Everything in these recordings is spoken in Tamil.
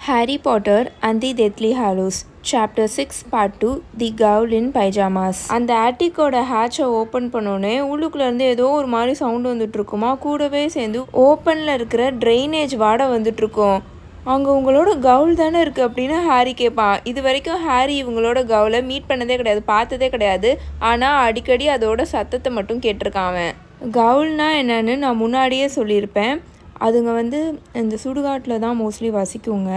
Harry Potter and the Deathly Hallows Chapter 6 Part 2 The Ghoul in Pyjamas. அந்த ஆட்டிக்கோட ஹேட்சை ஓப்பன் பண்ணோன்னே உள்ளுக்குள்ளேருந்து ஏதோ ஒரு மாதிரி சவுண்டு வந்துட்டுருக்குமா, கூடவே சேர்ந்து ஓப்பனில் இருக்கிற ட்ரைனேஜ் வாடை வந்துட்டுருக்கும். அங்கே உங்களோட கவுல் தானே இருக்குது அப்படின்னு ஹாரி கேட்பான். இது வரைக்கும் ஹாரி இவங்களோட கவுலை மீட் பண்ணதே கிடையாது, பார்த்ததே கிடையாது. ஆனால் அடிக்கடி அதோட சத்தத்தை மட்டும் கேட்டிருக்கான் அவன். கவுல்னா என்னன்னு நான் முன்னாடியே சொல்லியிருப்பேன். அதுங்க இந்த சுடுகாட்டில் தான் மோஸ்ட்லி வசிக்குங்க.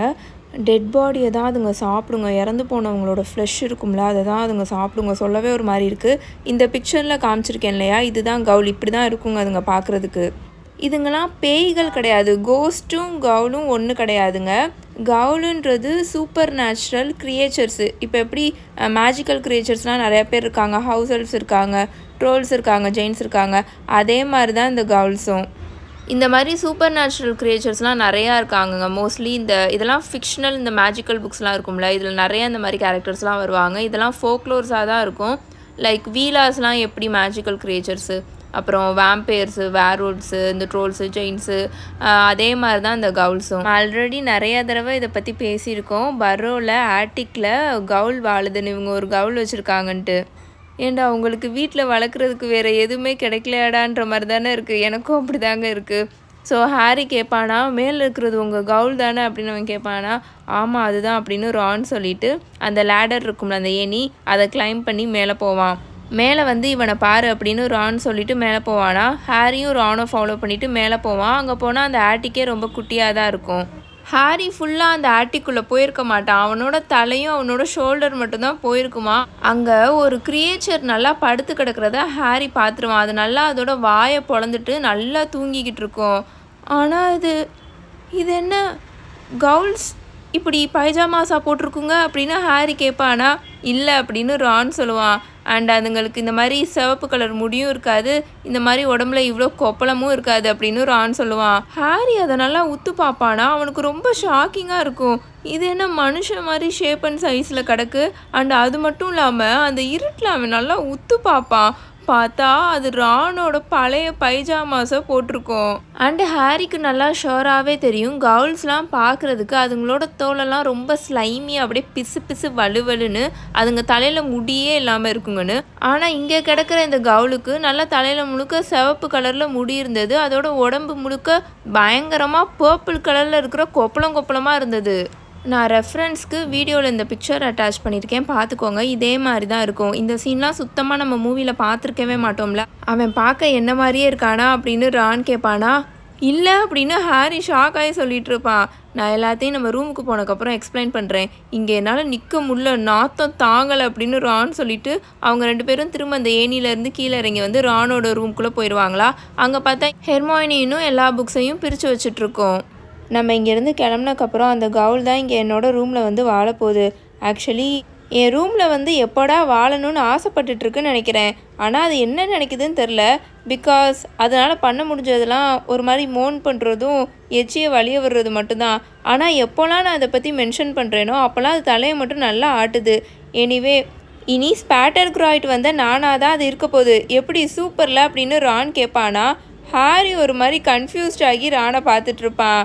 டெட் பாடியை தான் அதுங்க சாப்பிடுங்க. இறந்து போனவங்களோட ஃப்ளஷ் இருக்கும்ல, அதை தான் அதுங்க சாப்பிடுங்க. சொல்லவே ஒரு மாதிரி இருக்குது. இந்த பிக்சரில் காமிச்சிருக்கேன் இல்லையா, இதுதான் கவுல். இப்படி தான் இருக்குங்க அதுங்க பார்க்குறதுக்கு. இதுங்கெல்லாம் பேய்கள் கிடையாது, கோஸ்ட்டும் கவுலும் ஒன்று கிடையாதுங்க. கவுலுன்றது சூப்பர் நேச்சுரல் க்ரியேச்சர்ஸு. இப்போ எப்படி மேஜிக்கல் க்ரியேச்சர்ஸ்லாம் நிறையா பேர் இருக்காங்க, ஹவுஸ் எல்ஃப்ஸ் இருக்காங்க, ட்ரோல்ஸ் இருக்காங்க, ஜெயின்ஸ் இருக்காங்க, அதே மாதிரி தான் இந்த கவுல்ஸும். இந்த மாதிரி சூப்பர் நேச்சுரல் க்ரியேச்சர்ஸ்லாம் நிறையா இருக்காங்கங்க. மோஸ்ட்லி இதெல்லாம் ஃபிக்ஷனல், இந்த மேஜிக்கல் புக்ஸ்லாம் இருக்கும்ல, இதில் நிறையா இந்த மாதிரி கேரக்டர்ஸ்லாம் வருவாங்க. இதெல்லாம் ஃபோக்லோர்ஸாக தான் இருக்கும். லைக் வீலாஸ்லாம் எப்படி மேஜிக்கல் க்ரியேச்சர்ஸு, அப்புறம் வேம்பயர்ஸு, வேர்வுட்ஸு, இந்த ட்ரோல்ஸு, ஜெயின்ஸு, அதே மாதிரி தான் இந்த கவுல்ஸும். ஆல்ரெடி நிறையா தடவை இதை பற்றி பேசியிருக்கோம். பரோவில் ஆட்டிக்கில் கவுல் வாழுதுன்னு, இவங்க ஒரு கவுல் வச்சுருக்காங்கன்ட்டு. ஏண்டா உங்களுக்கு வீட்டில் வளர்க்குறதுக்கு வேறு எதுவுமே கிடைக்கலையாடான்ற மாதிரி தானே இருக்குது. எனக்கும் அப்படி தாங்க இருக்குது. ஸோ ஹாரி கேட்பானா, மேலே இருக்கிறது உங்கள் கவுல் தானே அப்படின்னு அவன் கேட்பானா. ஆமாம் அதுதான் அப்படின்னு ரான் சொல்லிவிட்டு அந்த லேடர் இருக்கும்ல, அந்த ஏணி, அதை கிளைம் பண்ணி மேலே போவான். மேலே இவனை பாரு அப்படின்னு ரான் சொல்லிவிட்டு மேலே போவானா. ஹாரியும் ரானை ஃபாலோ பண்ணிவிட்டு மேலே போவான். அங்கே போனால் அந்த ஆட்டிக்கே ரொம்ப குட்டியாக தான் இருக்கும். ஹாரி ஃபுல்லாக அந்த ஆட்டிக்குள்ளே போயிருக்க மாட்டான். அவனோட தலையும் அவனோட ஷோல்டர் மட்டும்தான் போயிருக்குமா. அங்கே ஒரு கிரியேச்சர் நல்லா படுத்து கிடக்கிறத ஹாரி பார்த்துருவான். அது நல்லா அதோட வாயை பொழந்துட்டு நல்லா தூங்கிக்கிட்டு இருக்கும். ஆனால் இது என்ன கவுல்ஸ் இப்படி பைஜாமாஸாக போட்டிருக்குங்க அப்படின்னு ஹாரி கேட்பானா. இல்லை அப்படின்னு ரான் சொல்லுவான். அண்ட் அதுங்களுக்கு இந்த மாதிரி சிவப்பு கலர் முடியும் இருக்காது, இந்த மாதிரி உடம்புல இவ்வளோ கொப்பளமும் இருக்காது அப்படின்னு ரான் சொல்லுவான். ஹாரி அதை நல்லா உத்து பார்ப்பானா. அவனுக்கு ரொம்ப ஷாக்கிங்காக இருக்கும். இது என்ன மனுஷன் மாதிரி ஷேப் அண்ட் சைஸில் கிடக்கு. அண்ட் அது மட்டும் இல்லாமல் அந்த இருட்டில் அவன் நல்லா உத்து பார்ப்பான். பார்த்தா அது ரானோட பழைய பைஜாமாஸை போட்டிருக்கோம். அண்டு ஹாரிக்கு நல்லா ஷோராகவே தெரியும், கவுல்ஸ்லாம் பார்க்குறதுக்கு அதுங்களோட தோலெல்லாம் ரொம்ப ஸ்லைமியாக அப்படியே பிசு பிசு வலுவலுன்னு, அதுங்க தலையில் முடியே இல்லாமல் இருக்குங்கன்னு. ஆனால் இங்கே கிடக்கிற இந்த கவுலுக்கு நல்லா தலையில் முழுக்க சிவப்பு கலரில் முடி இருந்தது. அதோட உடம்பு முழுக்க பயங்கரமாக பர்பிள் கலரில் இருக்கிற கொப்பளமாக இருந்தது. நான் ரெஃபரன்ஸ்க்கு வீடியோவில் இந்த பிக்சர் அட்டாச் பண்ணியிருக்கேன், பார்த்துக்கோங்க. இதே மாதிரி தான் இருக்கும். இந்த சீன்லாம் சுத்தமாக நம்ம மூவியில் பார்த்துருக்கவே மாட்டோம்ல. அவன் பார்க்க என்ன மாதிரியே இருக்கானா அப்படின்னு ரான் கேட்பானா. இல்லை அப்படின்னு ஹாரி ஷாக் ஆகி சொல்லிட்டு இருப்பான். நான் எல்லாத்தையும் நம்ம ரூமுக்கு போனதுக்கப்புறம் எக்ஸ்பிளைன் பண்ணுறேன். இங்கே என்னால் நிற்க முடியல, நாத்தம் தாங்கலை அப்படின்னு ரான் சொல்லிவிட்டு அவங்க ரெண்டு பேரும் திரும்ப அந்த ஏணியிலேருந்து கீழே இறங்கி ரானோட ரூம்குள்ளே போயிடுவாங்களா. அங்கே பார்த்தா ஹெர்மாயினியும் எல்லா புக்ஸையும் பிரித்து வச்சுட்ருக்கோம். நம்ம இங்கேருந்து கிளம்புனதுக்கப்புறம் அந்த கவுல் தான் இங்கே என்னோடய ரூமில் வாழப்போகுது. ஆக்சுவலி என் ரூமில் எப்போடா வாழணும்னு ஆசைப்பட்டுட்ருக்குன்னு நினைக்கிறேன். ஆனால் அது என்ன நினைக்குதுன்னு தெரில. பிகாஸ் அதனால் பண்ண முடிஞ்சதெல்லாம் ஒரு மாதிரி மோன் பண்ணுறதும் எச்சியை வலிய விடுறது மட்டும்தான். ஆனால் எப்போலாம் நான் அதை பற்றி மென்ஷன் பண்ணுறேனோ அப்போல்லாம் அது தலையை மட்டும் நல்லா ஆட்டுது. எனிவே இனி ஸ்பேட்டர் கிராய்ட் நானாக தான் அது இருக்க போகுது. எப்படி சூப்பரில் அப்படின்னு ரான் கேட்பானா. ஹாரி ஒரு மாதிரி கன்ஃபியூஸ்ட் ஆகி ரானை பார்த்துட்ருப்பான்.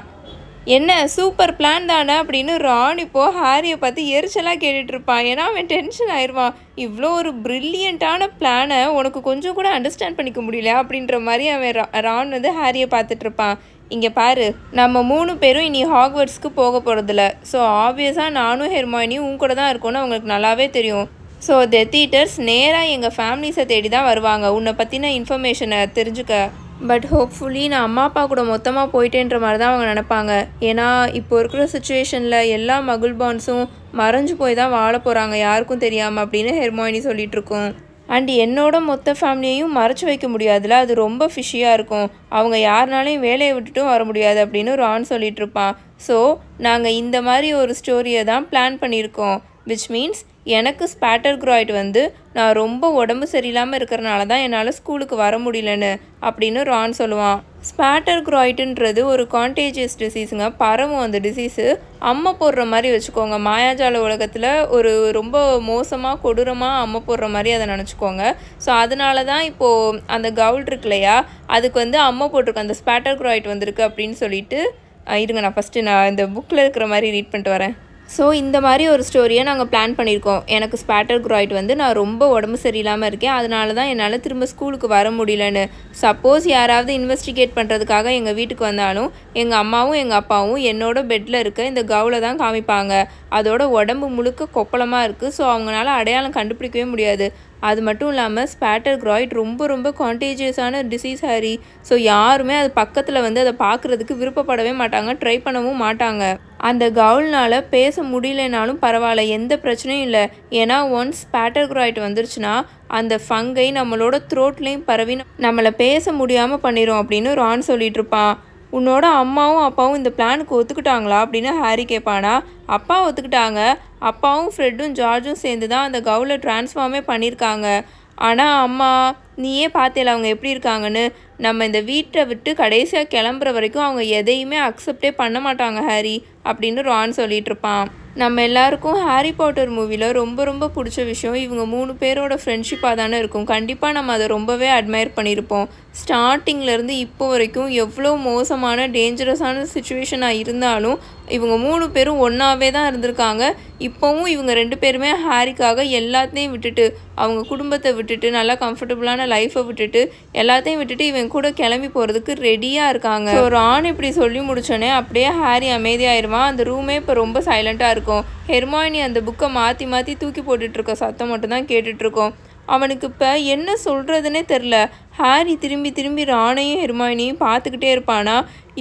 என்ன சூப்பர் பிளான் தானே அப்படின்னு ரான் இப்போது ஹாரியை பார்த்து எரிச்சலாக கேட்டுட்ருப்பான். ஏன்னா அவன் டென்ஷன் ஆயிடுவான். இவ்வளோ ஒரு ப்ரில்லியண்ட்டான பிளானை உனக்கு கொஞ்சம் கூட அண்டர்ஸ்டாண்ட் பண்ணிக்க முடியல அப்படின்ற மாதிரி அவன் ரான் ஹாரியை பார்த்துட்ருப்பான். இங்கே பாரு, நம்ம 3 பேரும் இனி ஹாக்வர்ட்ஸ்க்கு போக போகிறதில்ல. ஸோ ஆப்வியஸாக நானும் ஹெர்மாயினியும் உன் கூட தான் இருக்கோன்னு அவங்களுக்கு நல்லாவே தெரியும். ஸோ டெத் ஈட்டர்ஸ் நேராக எங்கள் ஃபேமிலிஸை தேடி தான் வருவாங்க உன்னை பற்றின இன்ஃபர்மேஷனை தெரிஞ்சுக்க. பட் ஹோப்ஃபுல்லி நான் அம்மா அப்பா கூட மொத்தமாக போயிட்டேன்ற மாதிரி தான் அவங்க நினைப்பாங்க. ஏன்னா இப்போ இருக்கிற சுச்சுவேஷனில் எல்லா மகுல் பாண்ட்ஸும் மறைஞ்சு போய் தான் வாழ போகிறாங்க, யாருக்கும் தெரியாமல் அப்படின்னு ஹெர்மாயினி சொல்லிகிட்ருக்கோம். அண்ட் என்னோட மொத்த ஃபேமிலியையும் மறைச்சி வைக்க முடியாதுல, அது ரொம்ப ஃபிஷியாக இருக்கும். அவங்க யாருனாலையும் வேலையை விட்டுட்டும் வர முடியாது அப்படின்னு ரான் சொல்லிகிட்டு இருப்பான். ஸோ நாங்கள் இந்த மாதிரி ஒரு ஸ்டோரியை தான் பிளான் பண்ணியிருக்கோம். விச் மீன்ஸ் எனக்கு ஸ்பேட்டர் கிராய்ட் நான் ரொம்ப உடம்பு சரியில்லாமல் இருக்கிறனால தான் என்னால் ஸ்கூலுக்கு வர முடியலன்னு அப்படின்னு ரான் சொல்லுவான். ஸ்பேட்டர் கிராய்டுன்றது ஒரு கான்டேஜியஸ் டிசீஸுங்க, பரவும் அந்த டிசீஸு. அம்மை போடுற மாதிரி வச்சுக்கோங்க. மாயாஜால உலகத்தில் ஒரு ரொம்ப மோசமாக கொடூரமாக அம்மை போடுற மாதிரி அதை நினச்சிக்கோங்க. ஸோ அதனால தான் இப்போது அந்த கவுல் இருக்கு இல்லையா, அதுக்கு அம்மை போட்டிருக்கு, அந்த ஸ்பேட்டர் கிராய்ட் வந்திருக்கு அப்படின்னு சொல்லிட்டு இருங்க நான் ஃபஸ்ட்டு நான் இந்த புக்கில் இருக்கிற மாதிரி ரீட் பண்ணிட்டு வரேன். ஸோ இந்த மாதிரி ஒரு ஸ்டோரியை நாங்கள் பிளான் பண்ணியிருக்கோம். எனக்கு ஸ்பேட்டர் கிராய்ட் வந்து நான் ரொம்ப உடம்பு சரியில்லாமல் இருக்கேன், அதனால தான் என்னால் திரும்ப ஸ்கூலுக்கு வர முடியலன்னு. சப்போஸ் யாராவது இன்வெஸ்டிகேட் பண்ணுறதுக்காக எங்கள் வீட்டுக்கு வந்தாலும் எங்கள் அம்மாவும் எங்கள் அப்பாவும் என்னோட பெட்டில் இருக்க இந்த கவுலை தான் காமிப்பாங்க. அதோட உடம்பு முழுக்க கொப்பளமாக இருக்குது. ஸோ அவங்களால அடையாளம் கண்டுபிடிக்கவே முடியாது. அது மட்டும் இல்லாமல் ஸ்பேட்டர் கிராய்ட் ரொம்ப ரொம்ப கான்டேஜியஸான டிசீஸ் ஹாரி. ஸோ யாருமே அது பக்கத்தில் வந்து அதை பார்க்குறதுக்கு விருப்பப்படவே மாட்டாங்க, ட்ரை பண்ணவும் மாட்டாங்க. அந்த கவுல்னால் பேச முடியலனாலும் பரவாயில்ல, எந்த பிரச்சனையும் இல்லை. ஏன்னா ஒன்ஸ் ஸ்பேட்டர் கிராய்ட் வந்துருச்சுன்னா அந்த ஃபங்கை நம்மளோட த்ரோட்லேயும் பரவி நம்மளை பேச முடியாமல் பண்ணிடும் அப்படின்னு ரான் சொல்லிட்டு இருப்பான். உன்னோட அம்மாவும் அப்பாவும் இந்த பிளானுக்கு ஒத்துக்கிட்டாங்களா அப்படின்னு ஹாரி கேட்பானா. அப்பா ஒத்துக்கிட்டாங்க. அப்பாவும் ஃப்ரெட்டும் ஜார்ஜும் சேர்ந்து தான் அந்த கவுலை ட்ரான்ஸ்ஃபார்மே பண்ணியிருக்காங்க. ஆனால் அம்மா, நீயே பார்த்தேல அவங்க எப்படி இருக்காங்கன்னு. நம்ம இந்த வீட்டை விட்டு கடைசியாக கிளம்புற வரைக்கும் அவங்க எதையுமே அக்செப்டே பண்ண மாட்டாங்க ஹாரி அப்படின்னு ரான் சொல்லிட்டு இருப்பான். நம்ம எல்லாருக்கும் ஹாரி பாட்டர் மூவியில் ரொம்ப ரொம்ப பிடிச்ச விஷயம் இவங்க 3 பேரோட ஃப்ரெண்ட்ஷிப்பாக தானே இருக்கும். கண்டிப்பாக நம்ம அதை ரொம்பவே அட்மையர் பண்ணியிருப்போம். ஸ்டார்டிங்லேருந்து இப்போ வரைக்கும் எவ்வளோ மோசமான டேஞ்சரஸான சுச்சுவேஷனாக இருந்தாலும் இவங்க 3 பேரும் ஒன்றாவே தான் இருந்திருக்காங்க. இப்போவும் இவங்க 2 பேருமே ஹாரிக்காக எல்லாத்தையும் விட்டுட்டு, அவங்க குடும்பத்தை விட்டுட்டு, நல்லா கம்ஃபர்டபுளான லைஃப்பை விட்டுட்டு, எல்லாத்தையும் விட்டுட்டு இவங்க கூட கிளம்பி போகிறதுக்கு ரெடியாக இருக்காங்க. ஸோ ரான் இப்படி சொல்லி முடிச்சோன்னே அப்படியே ஹாரி அமைதியாயிருவான். அந்த ரூமே இப்போ ரொம்ப சைலண்ட்டாக இருக்கும். ஹெர்மாயினி அந்த புக்கை மாற்றி மாற்றி தூக்கி போட்டுட்ருக்க சத்தம் மட்டும்தான் கேட்டுட்ருக்கோம். அவனுக்கு இப்போ என்ன சொல்கிறதுனே தெரில. ஹாரி திரும்பி திரும்பி ரானையும் ஹெர்மாயினியும் பார்த்துக்கிட்டே இருப்பானா.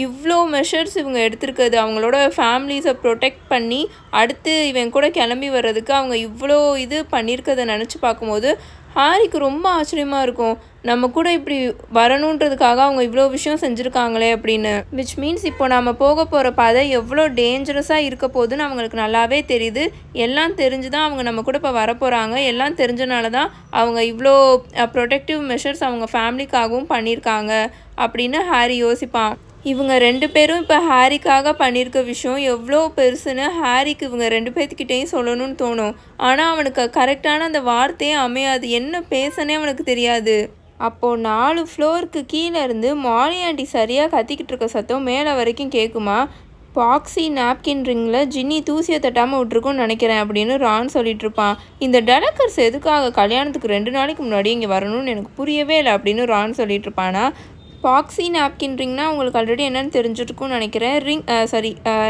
இவ்வளோ மெஷர்ஸ் இவங்க எடுத்திருக்கிறது அவங்களோட ஃபேமிலிஸை ப்ரொடெக்ட் பண்ணி அடுத்து இவன் கூட கிளம்பி வர்றதுக்கு அவங்க இவ்வளோ இது பண்ணியிருக்கதை நினச்சி பார்க்கும்போது ஹாரிக்கு ரொம்ப ஆச்சரியமாக இருக்கும். நம்ம கூட இப்படி வரணுன்றதுக்காக அவங்க இவ்வளோ விஷயம் செஞ்சுருக்காங்களே அப்படின்னு. விச் மீன்ஸ் இப்போ நம்ம போக போகிற பாதை எவ்வளோ டேஞ்சரஸாக இருக்க போகுதுன்னு அவங்களுக்கு நல்லாவே தெரியுது. எல்லாம் தெரிஞ்சு தான் அவங்க நம்ம கூட இப்போ வரப்போகிறாங்க. எல்லாம் தெரிஞ்சனால தான் அவங்க இவ்வளோ ப்ரொடெக்டிவ் மெஷர்ஸ் அவங்க ஃபேமிலிக்காகவும் பண்ணியிருக்காங்க அப்படின்னு ஹாரி யோசிப்பான். இவங்க 2 பேரும் இப்போ ஹாரிக்காக பண்ணியிருக்க விஷயம் எவ்வளோ பெருசுன்னு ஹாரிக்கு இவங்க 2 பேர்த்துக்கிட்டேயும் சொல்லணும்னு தோணும். ஆனால் அவனுக்கு கரெக்டான அந்த வார்த்தையே அமையாது. என்ன பேசனே அவனுக்கு தெரியாது. அப்போது 4 ஃப்ளோருக்கு கீழே இருந்து மாலி ஆண்டி சரியாக கத்திக்கிட்டு இருக்க சத்தம் மேலே வரைக்கும் கேட்குமா. பாக்ஸி நாப்கின் ரிங்கில் ஜின்னி தூசியை தட்டாமல் விட்டுருக்குன்னு நினைக்கிறேன் அப்படின்னு ரான் சொல்லிட்டு இருப்பான். இந்த டெலக்கர்ஸ் எதுக்காக கல்யாணத்துக்கு 2 நாளைக்கு முன்னாடி இங்கே வரணும்னு எனக்கு புரியவே இல்லை அப்படின்னு ரான் சொல்லிட்டு இருப்பானா. பாக்ஸி நாப்கின் ரிங்னா உங்களுக்கு ஆல்ரெடி என்னென்னு தெரிஞ்சிருக்கும்னு நினைக்கிறேன்.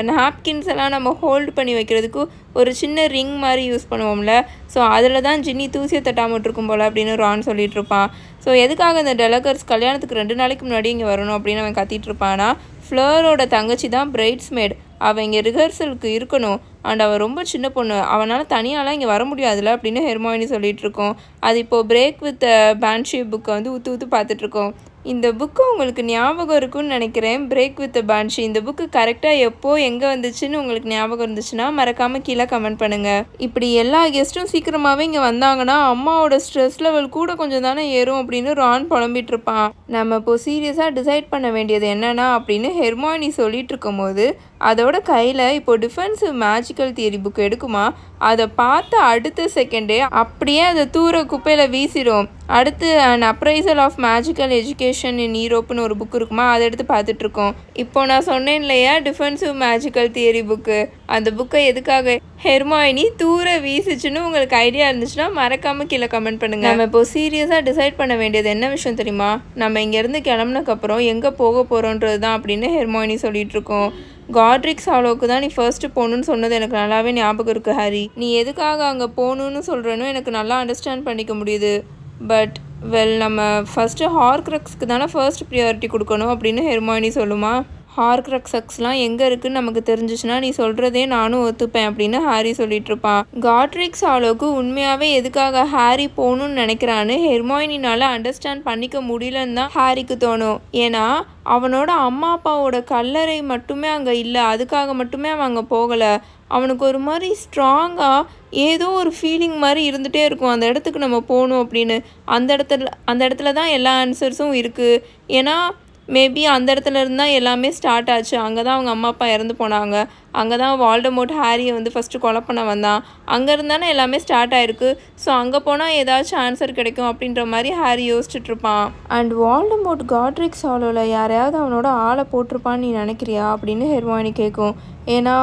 நாப்கின்ஸ் எல்லாம் நம்ம ஹோல்டு பண்ணி வைக்கிறதுக்கு ஒரு சின்ன ரிங் மாதிரி யூஸ் பண்ணுவோம்ல. ஸோ அதில் தான் ஜின்னி தூசியை தட்டாமல் இருக்கும் போல் அப்படின்னு ரான் சொல்லிட்டு இருப்பான். ஸோ எதுக்காக இந்த டெலக்கர்ஸ் கல்யாணத்துக்கு 2 நாளைக்கு முன்னாடி இங்கே வரணும் அப்படின்னு அவன் கத்திட்டு இருப்பானா. ஃப்ளோரோட தங்கச்சி தான் பிரைட்ஸ்மேட். அவள் இங்கே ரிஹர்சலுக்கு இருக்கணும். அண்ட் அவள் ரொம்ப சின்ன பொண்ணு, அவனால் தனியாலாம் இங்கே வர முடியாதுல்ல அப்படின்னு ஹெர்மாயினி சொல்லிட்டு இருக்கோம். அது இப்போது பிரேக் வித் பேன்ஷி புக்கை வந்து ஊற்று பார்த்துட்ருக்கோம். இந்த புக்கு உங்களுக்கு ஞாபகம் இருக்குன்னு நினைக்கிறேன். பிரேக் வித் பேன்ஷி இந்த புக்கு கரெக்டாக எப்போ எங்கே வந்துச்சுன்னு உங்களுக்கு ஞாபகம் இருந்துச்சுன்னா மறக்காமல் கீழே கமெண்ட் பண்ணுங்கள். இப்படி எல்லா கெஸ்ட்டும் சீக்கிரமாகவே இங்கே வந்தாங்கன்னா அம்மாவோட ஸ்ட்ரெஸ் லெவல் கூட கொஞ்சம் தானே ஏறும் அப்படின்னு ரான் புலம்பிட்டு இருப்பான். நம்ம இப்போ சீரியஸாக டிசைட் பண்ண வேண்டியது என்னென்னா அப்படின்னு ஹெர்மாயினி சொல்லிட்டு இருக்கும் போது அதோட கையில் இப்போ டிஃபென்சிவ் மேஜிக்கல் தியரி புக் எடுக்குமா. அதை பார்த்து அடுத்த செகண்டே அப்படியே அதை தூர குப்பையில் வீசிடும். அடுத்து and appraisal of magical education in யூரோப்னு ஒரு புக் இருக்குமா, அதை எடுத்து பார்த்துட்ருக்கோம். இப்போ நான் சொன்னேன் இல்லையா டிஃபென்சிவ் மேஜிக்கல் தியரி புக்கு, அந்த புக்கை எதுக்காக ஹெர்மாயினி தூர வீசிச்சுன்னு உங்களுக்கு ஐடியா இருந்துச்சுன்னா மறக்காமல் கீழே கமெண்ட் பண்ணுங்கள். நம்ம இப்போ சீரியஸாக டிசைட் பண்ண வேண்டியது என்ன விஷயம் தெரியுமா, நம்ம இங்கேருந்து கிளம்புனதுக்கப்புறம் எங்கே போக போகிறோன்றது தான் அப்படின்னு ஹெர்மாயினி சொல்லிகிட்ருக்கோம். காட்ரிக்ஸ் ஹாலோவுக்கு தான் நீ ஃபர்ஸ்ட்டு போகணுன்னு சொன்னது எனக்கு நல்லாவே ஞாபகம் இருக்குது ஹாரி. நீ எதுக்காக அங்கே போகணுன்னு சொல்கிறேன்னு எனக்கு நல்லா அண்டர்ஸ்டாண்ட் பண்ணிக்க முடியுது. பட் நம்ம ஃபஸ்ட்டு ஹார்க்ரக்ஸ்க்கு தானே ஃபர்ஸ்ட் ப்ரியாரிட்டி கொடுக்கணும் அப்படின்னு ஹெர்மாயினி சொல்லுமா. ஹார்க்ரக்ஸஸ்லாம் எங்கே இருக்குன்னு நமக்கு தெரிஞ்சிச்சுன்னா நீ சொல்கிறதே நானும் ஒத்துப்பேன் அப்படின்னு ஹாரி சொல்லிட்டு இருப்பான். காட்ரிக்ஸ் ஹாலோவுக்கு உண்மையாகவே எதுக்காக ஹாரி போகணுன்னு நினைக்கிறான்னு ஹெர்மாயினினால் அண்டர்ஸ்டாண்ட் பண்ணிக்க முடியலன்னு தான் ஹாரிக்கு தோணும். ஏன்னா அவனோட அம்மா அப்பாவோட கல்லறை மட்டுமே அங்கே இல்லை, அதுக்காக மட்டுமே அவன் அங்கே போகலை. அவனுக்கு ஒரு மாதிரி ஸ்ட்ராங்காக ஏதோ ஒரு ஃபீலிங் மாதிரி இருந்துகிட்டே இருக்கும் அந்த இடத்துக்கு நம்ம போகணும் அப்படின்னு. அந்த இடத்துல தான் எல்லா ஆன்சர்ஸும் இருக்குது. ஏன்னா மேபி அந்த இடத்துல இருந்து தான் எல்லாமே ஸ்டார்ட் ஆச்சு. அங்கே தான் அவங்க அம்மா அப்பா இறந்து போனாங்க. அங்கே தான் வால்டமோர்ட் ஹாரியை வந்து ஃபஸ்ட்டு கொலை பண்ண வந்தான். அங்கே இருந்தானே எல்லாமே ஸ்டார்ட் ஆகிருக்கு. ஸோ அங்கே போனால் ஏதாச்சும் ஆன்சர் கிடைக்கும் அப்படின்ற மாதிரி ஹாரி யோசிச்சுட்ருப்பான். அண்ட் வால்டமோர்ட் காட்ரிக்ஸ் ஹாலோவில் யாரையாவது அவனோட ஆளை போட்டிருப்பான்னு நீ நினைக்கிறியா அப்படின்னு ஹெர்மாயினி கேட்கும். ஏன்னா